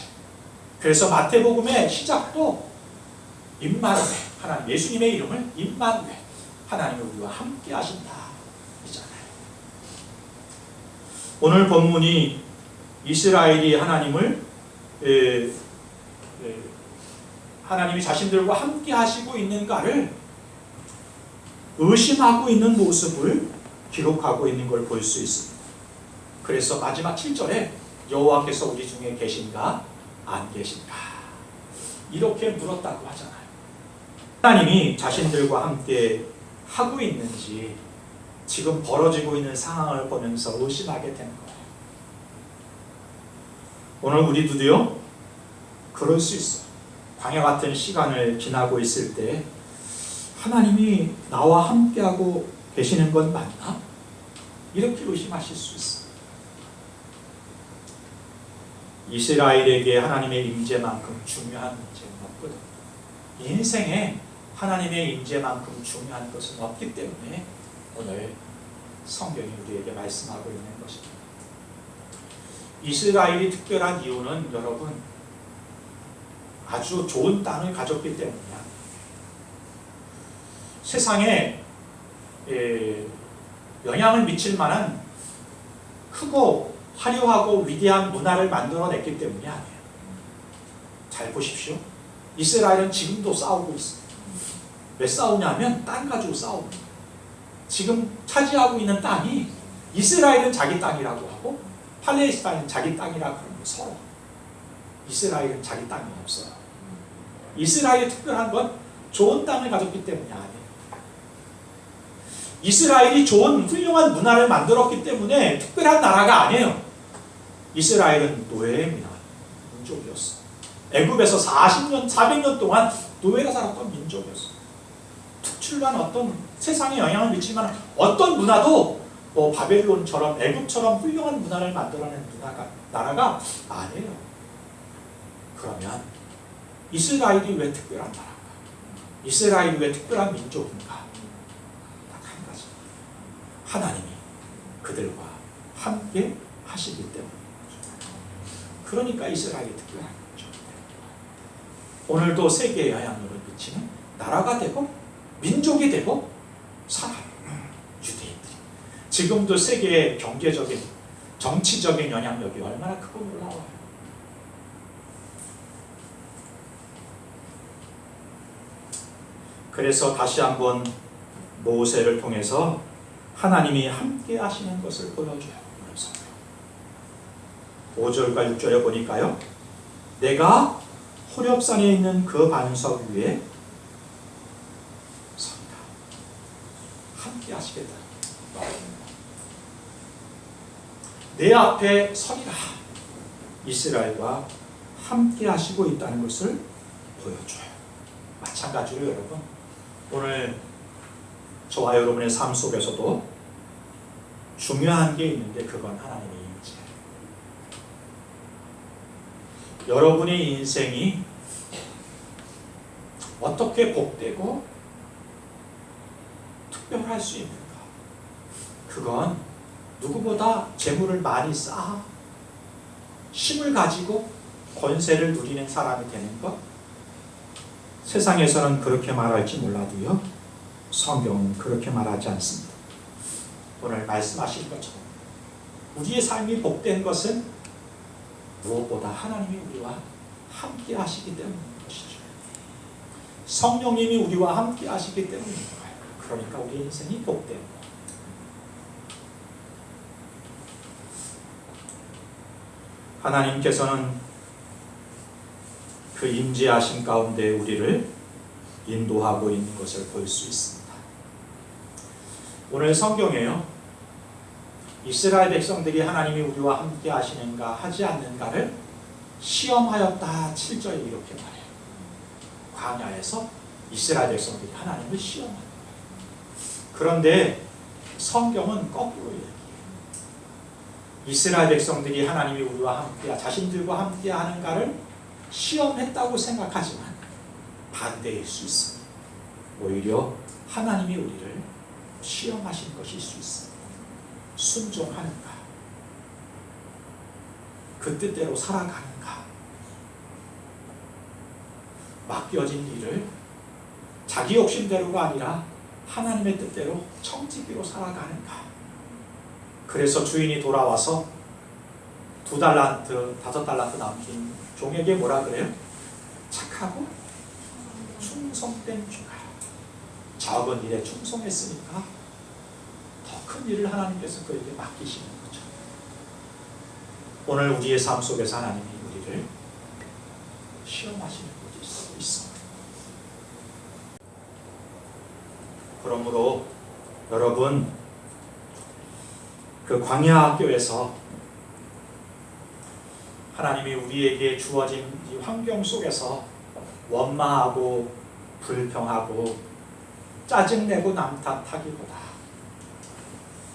그래서 마태복음의 시작도 임마누엘, 하나님 예수님의 이름을 임마누엘, 하나님이 우리와 함께 하신다 이잖아요. 오늘 본문이 이스라엘이 하나님이 자신들과 함께 하시고 있는가를 의심하고 있는 모습을 기록하고 있는 걸 볼 수 있습니다. 그래서 마지막 7절에 여호와께서 우리 중에 계신가 안 계신가 이렇게 물었다고 하잖아요. 하나님이 자신들과 함께 하고 있는지 지금 벌어지고 있는 상황을 보면서 의심하게 되는 거예요. 오늘 우리도요 그럴 수 있어요. 광야 같은 시간을 지나고 있을 때 하나님이 나와 함께하고 계시는 건 맞나? 이렇게 의심하실 수 있어요. 이스라엘에게 하나님의 임재만큼 중요한 문제는 없거든. 인생에 하나님의 임재만큼 중요한 것은 없기 때문에 오늘 성경이 우리에게 말씀하고 있는 것입니다. 이스라엘이 특별한 이유는 여러분 아주 좋은 땅을 가졌기 때문이야. 세상에 영향을 미칠 만한 크고 화려하고 위대한 문화를 만들어냈기 때문이 아니에요. 잘 보십시오. 이스라엘은 지금도 싸우고 있습니다. 왜 싸우냐면 땅 가지고 싸웁니다. 지금 차지하고 있는 땅이 이스라엘은 자기 땅이라고 하고 팔레스타인은 자기 땅이라고 하는 거 서로. 이스라엘은 자기 땅이 없어요. 이스라엘이 특별한 건 좋은 땅을 가졌기 때문이 아니에요. 이스라엘이 좋은 훌륭한 문화를 만들었기 때문에 특별한 나라가 아니에요. 이스라엘은 노예의 민족이었어. 애굽에서 400년 동안 노예가 살았던 민족이었어. 특출난 어떤 세상에 영향을 미칠 만한 어떤 문화도 뭐 바벨론처럼 애굽처럼 훌륭한 문화를 만들어낸 나라가 아니에요. 그러면 이스라엘이 왜 특별한 나라인가? 이스라엘이 왜 특별한 민족인가? 딱 한 가지. 하나님이 그들과 함께 하시기 때문에. 그러니까 이스라엘이 특별한 거죠. 오늘도 세계에 영향력을 미치는 나라가 되고 민족이 되고 살아요. 유대인들이. 지금도 세계의 경제적인, 정치적인 영향력이 얼마나 크고 놀라워요. 그래서 다시 한번 모세를 통해서 하나님이 함께 하시는 것을 보여줘요. 5절과 6절에 보니까요. 내가 호렙산에 있는 그 반석 위에 선다. 함께 하시겠다. 내 앞에 서리라. 이스라엘과 함께 하시고 있다는 것을 보여줘요. 마찬가지로 여러분, 오늘 저와 여러분의 삶 속에서도 중요한 게 있는데 그건 하나님의 임재예요. 여러분의 인생이 어떻게 복되고 특별할 수 있는가? 그건 누구보다 재물을 많이 쌓아 힘을 가지고 권세를 누리는 사람이 되는 것? 세상에서는 그렇게 말할지 몰라도요, 성경은 그렇게 말하지 않습니다. 오늘 말씀하신 것처럼 우리의 삶이 복된 것은 무엇보다 하나님이 우리와 함께 하시기 때문인 것이죠. 성령님이 우리와 함께 하시기 때문인 거예요. 그러니까 우리 인생이 복된 거예요. 하나님께서는 그 임재하심 가운데 우리를 인도하고 있는 것을 볼 수 있습니다. 오늘 성경에요, 이스라엘 백성들이 하나님이 우리와 함께 하시는가 하지 않는가를 시험하였다 7절에 이렇게 말해요. 광야에서 이스라엘 백성들이 하나님을 시험하는 거예요. 그런데 성경은 거꾸로 얘기해요. 이스라엘 백성들이 하나님이 우리와 함께, 자신들과 함께 하는가를 시험했다고 생각하지만 반대일 수 있습니다. 오히려 하나님이 우리를 시험하신 것일 수 있습니다. 순종하는가? 그 뜻대로 살아가는가? 맡겨진 일을 자기 욕심대로가 아니라 하나님의 뜻대로 청지기로 살아가는가? 그래서 주인이 돌아와서 2달란트, 5달란트 남긴 종에게 뭐라 그래요? 착하고 충성된 주가. 적은 일에 충성했으니까 더 큰 일을 하나님께서 그에게 맡기시는 거죠. 오늘 우리의 삶 속에서 하나님이 우리를 시험하시는 것일 수 있습니다. 그러므로 여러분, 그 광야 학교에서 하나님이 우리에게 주어진 이 환경 속에서 원망하고 불평하고 짜증내고 남탓하기보다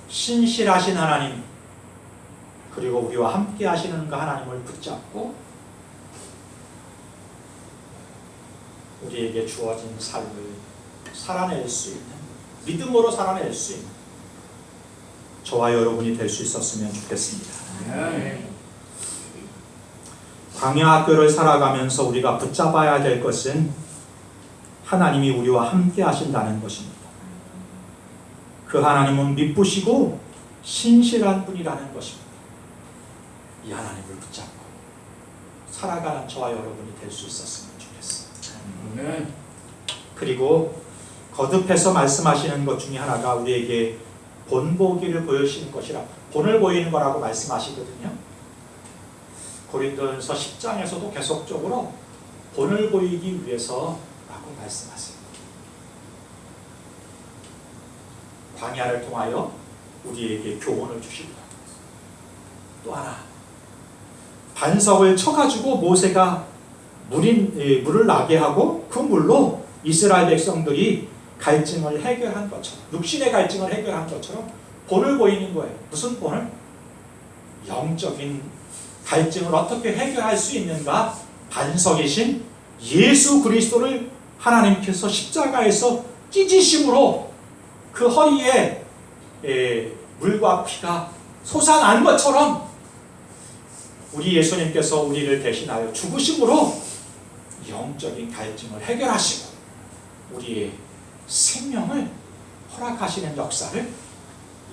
신실하신 하나님, 그리고 우리와 함께 하시는 그 하나님을 붙잡고 우리에게 주어진 삶을 살아낼 수 있는, 믿음으로 살아낼 수 있는 저와 여러분이 될 수 있었으면 좋겠습니다. 광야 학교를 살아가면서 우리가 붙잡아야 될 것은 하나님이 우리와 함께 하신다는 것입니다. 그 하나님은 미쁘시고 신실한 분이라는 것입니다. 이 하나님을 붙잡고 살아가는 저와 여러분이 될 수 있었으면 좋겠습니다. 그리고 거듭해서 말씀하시는 것 중에 하나가 우리에게 본보기를 보여주시는 것이라, 본을 보이는 거라고 말씀하시거든요. 고린도전서 10장에서도 계속적으로 본을 보이기 위해서라고 말씀하세요. 광야를 통하여 우리에게 교훈을 주시기도 합니다. 또 하나, 반석을 쳐가지고 모세가 물을 나게 하고 그 물로 이스라엘 백성들이 갈증을 해결한 것처럼, 육신의 갈증을 해결한 것처럼 본을 보이는 거예요. 무슨 본을? 영적인 갈증을 어떻게 해결할 수 있는가? 반석이신 예수 그리스도를 하나님께서 십자가에서 찢으심으로 그 허리에 물과 피가 솟아난 것처럼 우리 예수님께서 우리를 대신하여 죽으심으로 영적인 갈증을 해결하시고 우리의 생명을 허락하시는 역사를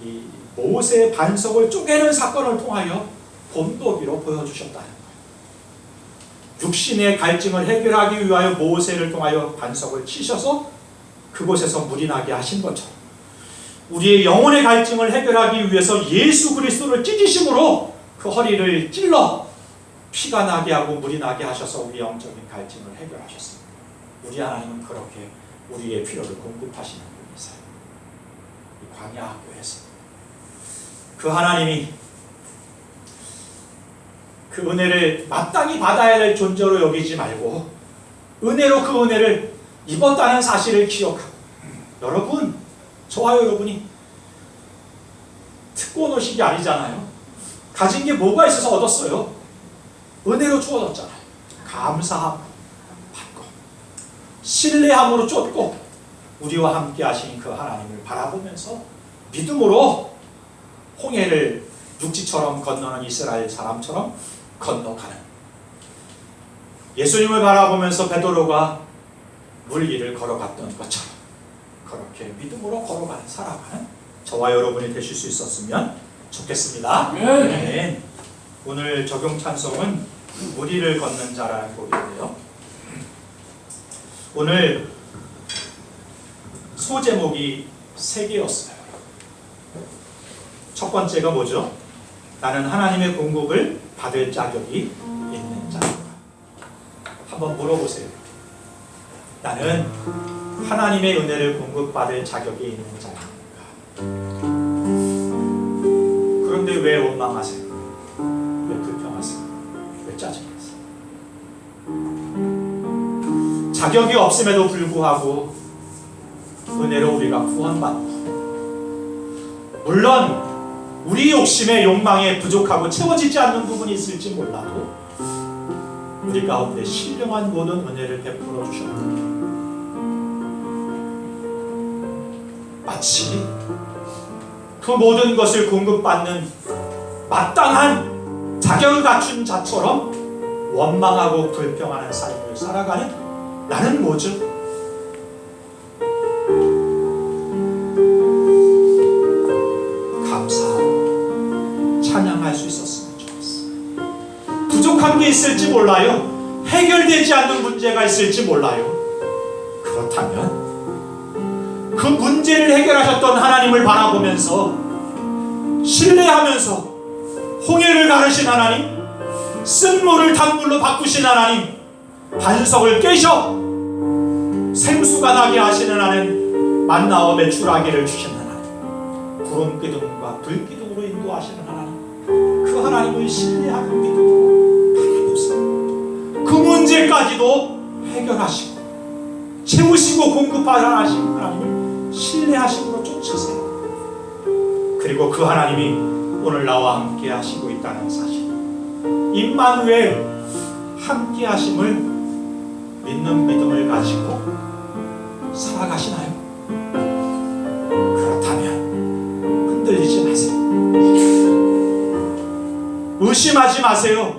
이 모세의 반석을 쪼개는 사건을 통하여 본보기로 보여주셨다는 거예요. 육신의 갈증을 해결하기 위하여 모세를 통하여 반석을 치셔서 그곳에서 물이 나게 하신 것처럼 우리의 영혼의 갈증을 해결하기 위해서 예수 그리스도를 찢으심으로 그 허리를 찔러 피가 나게 하고 물이 나게 하셔서 우리 영적인 갈증을 해결하셨습니다. 우리 하나님은 그렇게 우리의 필요를 공급하시는 분이세요. 이 광야 학교에서 그 하나님이 그 은혜를 마땅히 받아야 될 존재로 여기지 말고 은혜로 그 은혜를 입었다는 사실을 기억하고, 여러분, 저와 여러분이 특권 의식이 아니잖아요. 가진 게 뭐가 있어서 얻었어요? 은혜로 주어졌잖아요. 감사함 받고 신뢰함으로 쫓고 우리와 함께 하신 그 하나님을 바라보면서 믿음으로 홍해를 육지처럼 건너는 이스라엘 사람처럼 건너가는, 예수님을 바라보면서 베드로가 물 위를 걸어갔던 것처럼 그렇게 믿음으로 걸어가는, 살아가는 저와 여러분이 되실 수 있었으면 좋겠습니다. 네. 오늘 적용 찬송은 물 위를 걷는 자라는 곡인데요. 오늘 소제목이 3개였어요. 첫 번째가 뭐죠? 나는 하나님의 공급을 받을 자격이 있는 자인가? 한번 물어보세요. 나는 하나님의 은혜를 공급받을 자격이 있는 자인가? 그런데 왜 원망하세요? 왜 불평하세요? 왜 짜증나세요? 자격이 없음에도 불구하고 은혜로 우리가 구원받고, 물론 우리 욕심에 욕망에 부족하고 채워지지 않는 부분이 있을지 몰라도 우리 가운데 신령한 모든 은혜를 베풀어 주셨다. 마치 그 모든 것을 공급받는 마땅한 자격을 갖춘 자처럼 원망하고 불평하는 삶을 살아가는 나는 뭐죠? 감사하고 찬양할 수 있었으면 좋겠어요. 부족한 게 있을지 몰라요. 해결되지 않는 문제가 있을지 몰라요. 그렇다면 그 문제를 해결하셨던 하나님을 바라보면서 신뢰하면서 홍해를 가르신 하나님, 쓴물을 단물로 바꾸신 하나님, 반석을 깨셔 생수가 나게 하시는 하나님, 만나와 메추라기를 주신 하나님, 구름 기둥과 불 기둥으로 인도하시는 하나님, 그 하나님을 신뢰하고 믿음으로 바라보세요. 그 문제까지도 해결하시고 채우시고 공급하시는 하나님을 신뢰하심으로 쫓으세요. 그리고 그 하나님이 오늘 나와 함께 하시고 있다는 사실, 임마누엘 함께 하심을 믿는 믿음을 가지고 살아가시나요? 그렇다면 흔들리지 마세요. 의심하지 마세요.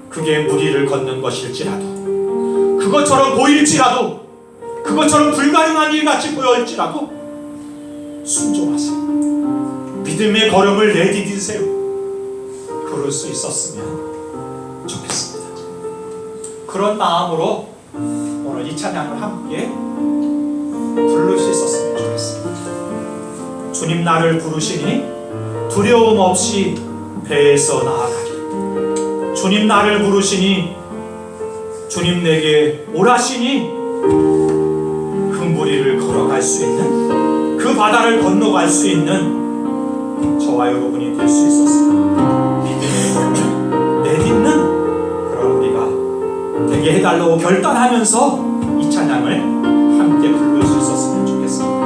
그게 무리를 걷는 것일지라도, 그것처럼 보일지라도, 그것처럼 불가능한 일같이 보일지라도 순종하세요. 믿음의 걸음을 내디디세요. 그럴 수 있었으면 좋겠습니다. 그런 마음으로 오늘 이 찬양을 함께 부를 수 있었으면 좋겠습니다. 주님 나를 부르시니 두려움 없이 배에서 나아가리. 주님 나를 부르시니 주님 내게 오라시니 그 무리를 걸어갈 수 있는, 그 바다를 건너갈 수 있는 저와 여러분이 될 수 있었습니다. 믿음의 걸음을 내딛는 그런 우리가 되게 해달라고 결단하면서 이 찬양을 함께 부를 수 있었으면 좋겠습니다.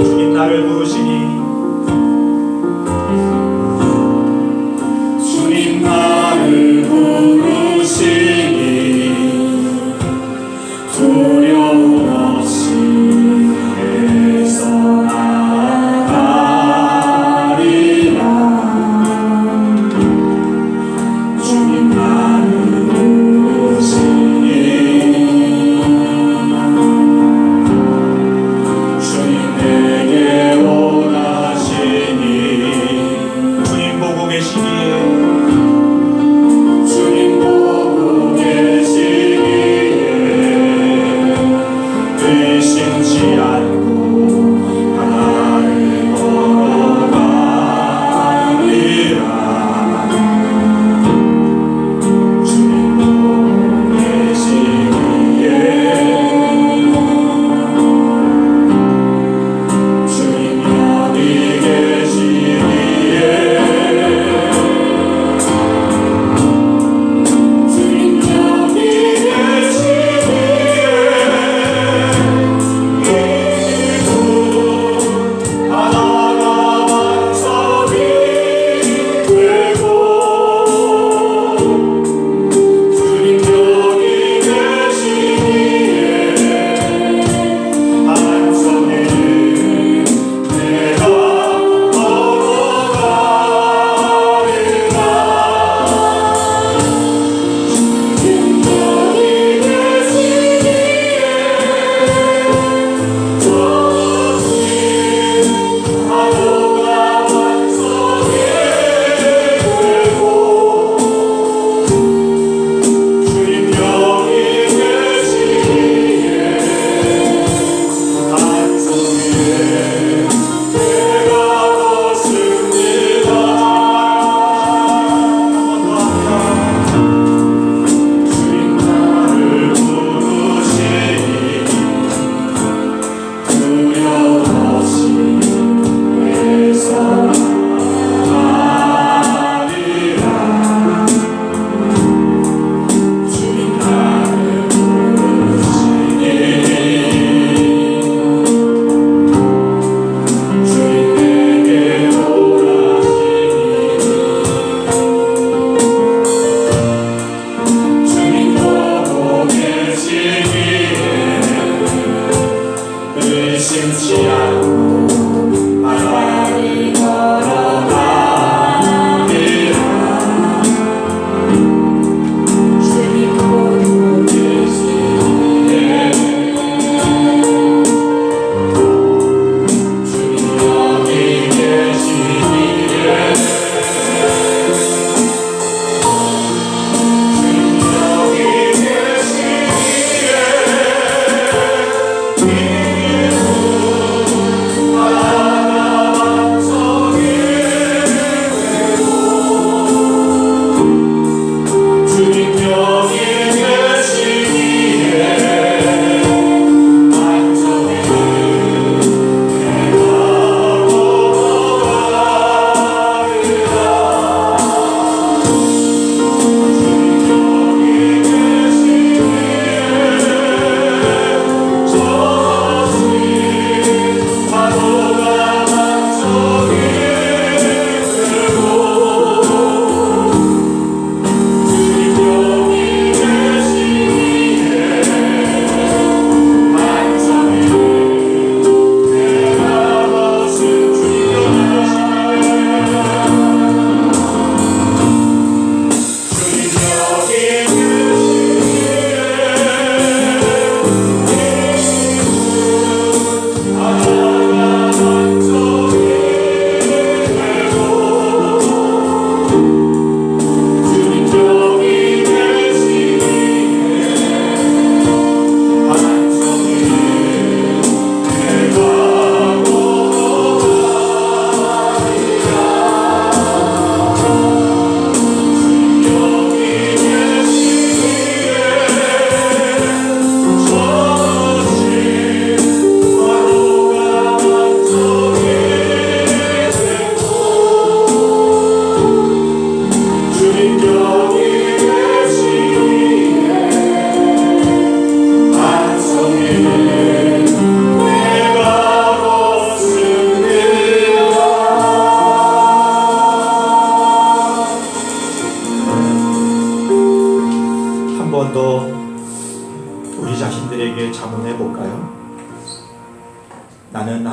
주님 나를 부르시니 주님 나를 부르시니 두려움 없이 배에서 나가리라. 주님 나를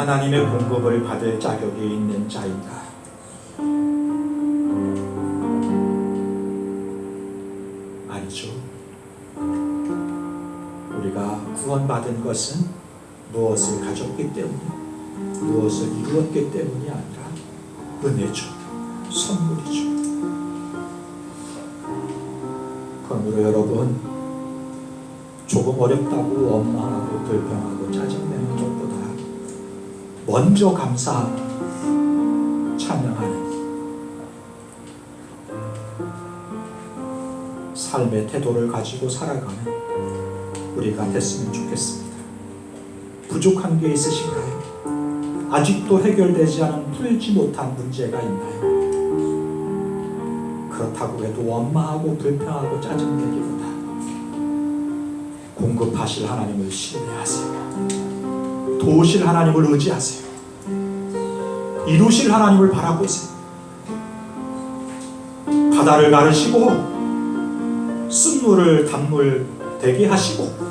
하나님의 공급을 받을 자격이 있는 자인가? 아니죠. 우리가 구원받은 것은 무엇을 가졌기 때문에, 무엇을 이루었기 때문이 아니라 은혜죠. 선물이죠. 그러므로 여러분, 조금 어렵다고 원망하고 불평하고 짜증내는 것보다 먼저 감사하고 찬양하는 삶의 태도를 가지고 살아가는 우리가 됐으면 좋겠습니다. 부족한 게 있으신가요? 아직도 해결되지 않은 풀지 못한 문제가 있나요? 그렇다고 해도 원망하고 불평하고 짜증내기보다 공급하실 하나님을 신뢰하세요. 도우실 하나님을 의지하세요. 이루실 하나님을 바라보세요. 바다를 가르시고 쓴물을 단물 되게 하시고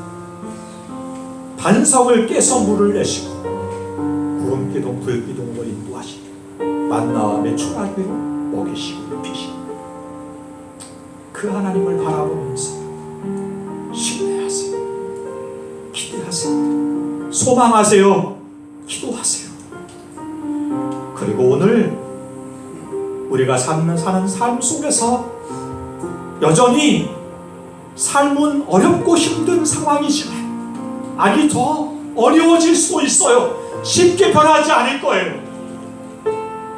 반석을 깨서 물을 내시고 구름기둥 불기둥으로 인도하시고 만나와 메추라기로 먹이시고 입히시고 그 하나님을 바라보면서 신뢰하세요. 기대하세요. 소망하세요. 기도하세요. 그리고 오늘 우리가 사는 삶 속에서 여전히 삶은 어렵고 힘든 상황이지만 아니 더 어려워질 수도 있어요. 쉽게 변하지 않을 거예요.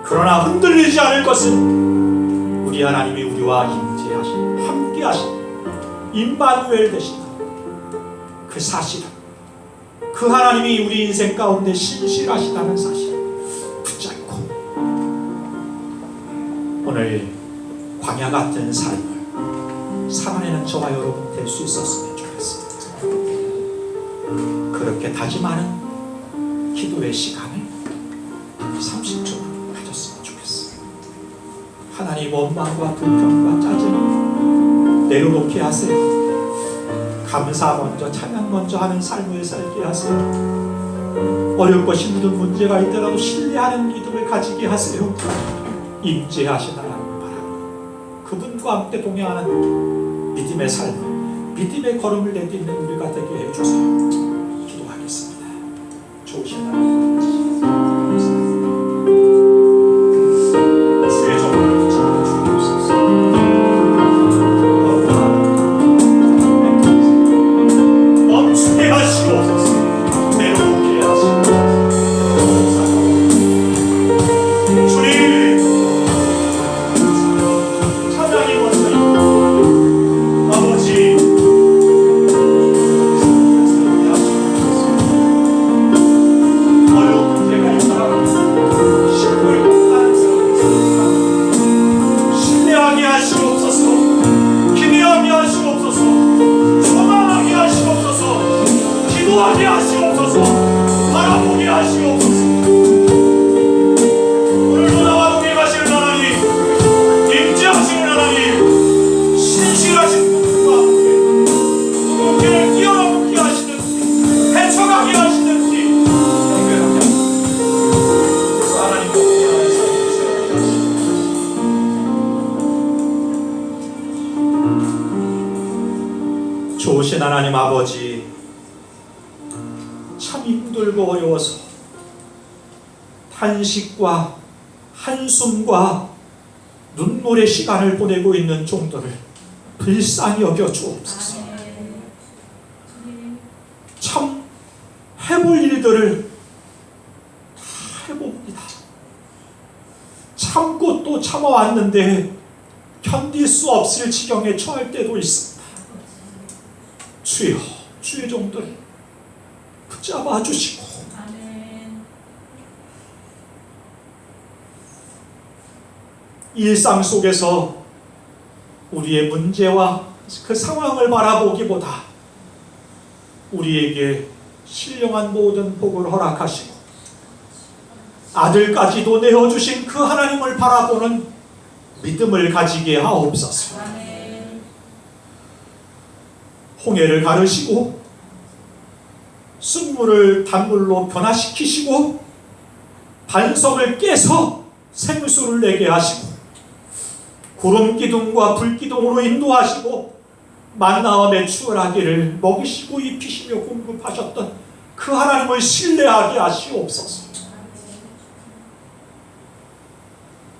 그러나 흔들리지 않을 것은 우리 하나님이 우리와 임재하신 함께 하신 임마누엘 되신다. 그 사실은 그 하나님이 우리 인생 가운데 신실하시다는 사실을 붙잡고 오늘 광야 같은 삶을 살아내는 저와 여러분 될 수 있었으면 좋겠습니다. 그렇게 다짐하는 기도의 시간을 30초 가졌으면 좋겠어요. 하나님 원망과 불평과 짜증 내려놓게 하세요. 감사 먼저 찬양 먼저 하는 삶을 살게 하세요. 어렵고 힘든 문제가 있더라도 신뢰하는 믿음을 가지게 하세요. 임재하신 하나님을 바라고 그분과 함께 동행하는 믿음의 삶, 믿음의 걸음을 내딛는 우리가 되게 해주세요. 기도하겠습니다. 좋으신 하나님, 주의 정을 주옵소서. 멈추게 하시옵소서. 내려오게 하시옵소서. 주님, 찬양이 먼저 아버지 어려운 문제가 있다. 신불 하는 사람 신뢰하게 하시옵소서. 기대하게 하시옵소서. 소망하게 하시옵소서. 기도하게 하시옵소서. 바라보게 하시옵소서. 오늘도 나와 동행 하시는 하나님, 임재하시는 하나님, 신실하신 분과 함께 누군가를 뛰어넘게 하시는지 헤쳐가게 하시는지 해결하게 하시옵소서. 그래서 하나님과 동행하는 삶을 살게 하시옵소서. 좋으신 하나님 아버지, 참 힘들고 어려워서 탄식과 한숨과 눈물의 시간을 보내고 있는 종들을 불쌍히 여겨 주옵소서. 참 해볼 일들을 다 해봅니다. 참고 또 참아왔는데 견딜 수 없을 지경에 처할 때도 있습니다. 주여, 주의 종들 붙잡아 주시고 일상 속에서 우리의 문제와 그 상황을 바라보기보다 우리에게 신령한 모든 복을 허락하시고 아들까지도 내어주신 그 하나님을 바라보는 믿음을 가지게 하옵소서. 홍해를 가르시고 쓴물을 단물로 변화시키시고 반석을 깨서 생수를 내게 하시고 구름 기둥과 불 기둥으로 인도하시고 만나와 메추라기를 먹이시고 입히시며 공급하셨던 그 하나님을 신뢰하게 하시옵소서.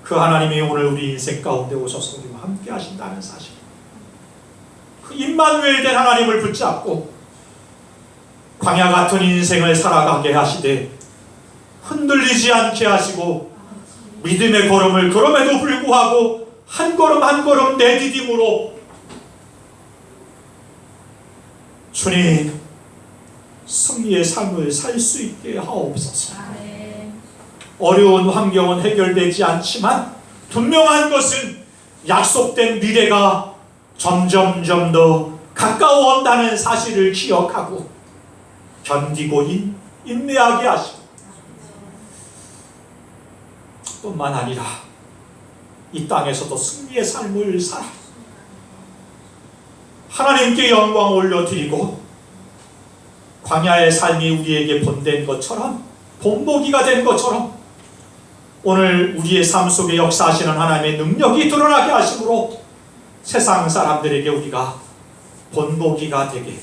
그 하나님이 오늘 우리 인생 가운데 오셔서 우리와 함께 하신다는 사실, 그 임마누엘 된 하나님을 붙잡고 광야 같은 인생을 살아가게 하시되 흔들리지 않게 하시고 믿음의 걸음을 그럼에도 불구하고 한 걸음 한 걸음 내디딤으로 주님 승리의 삶을 살 수 있게 하옵소서. 어려운 환경은 해결되지 않지만 분명한 것은 약속된 미래가 점점점 더 가까워온다는 사실을 기억하고 견디고 인내하게 하시고, 뿐만 아니라 이 땅에서도 승리의 삶을 살아 하나님께 영광 올려드리고 광야의 삶이 우리에게 본된 것처럼, 본보기가 된 것처럼 오늘 우리의 삶 속에 역사하시는 하나님의 능력이 드러나게 하심으로 세상 사람들에게 우리가 본보기가 되게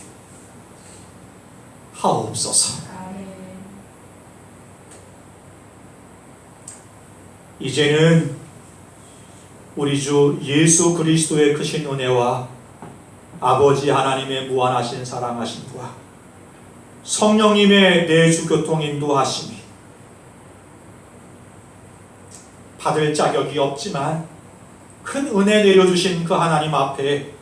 하옵소서. 이제는 우리 주 예수 그리스도의 크신 은혜와 아버지 하나님의 무한하신 사랑하심과 성령님의 내주 교통 인도하심이 받을 자격이 없지만 큰 은혜 내려주신 그 하나님 앞에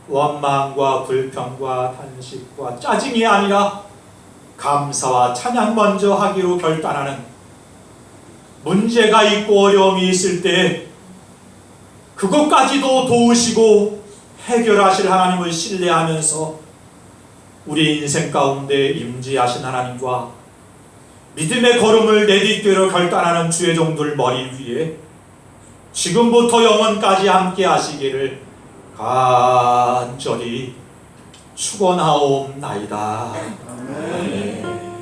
원망과 불평과 탄식과 짜증이 아니라 감사와 찬양 먼저 하기로 결단하는, 문제가 있고 어려움이 있을 때 그것까지도 도우시고 해결하실 하나님을 신뢰하면서 우리 인생 가운데 임재하신 하나님과 믿음의 걸음을 내딛기로 결단하는 주의 종들 머리 위에 지금부터 영원까지 함께 하시기를 간절히 축원하옵나이다. 아멘.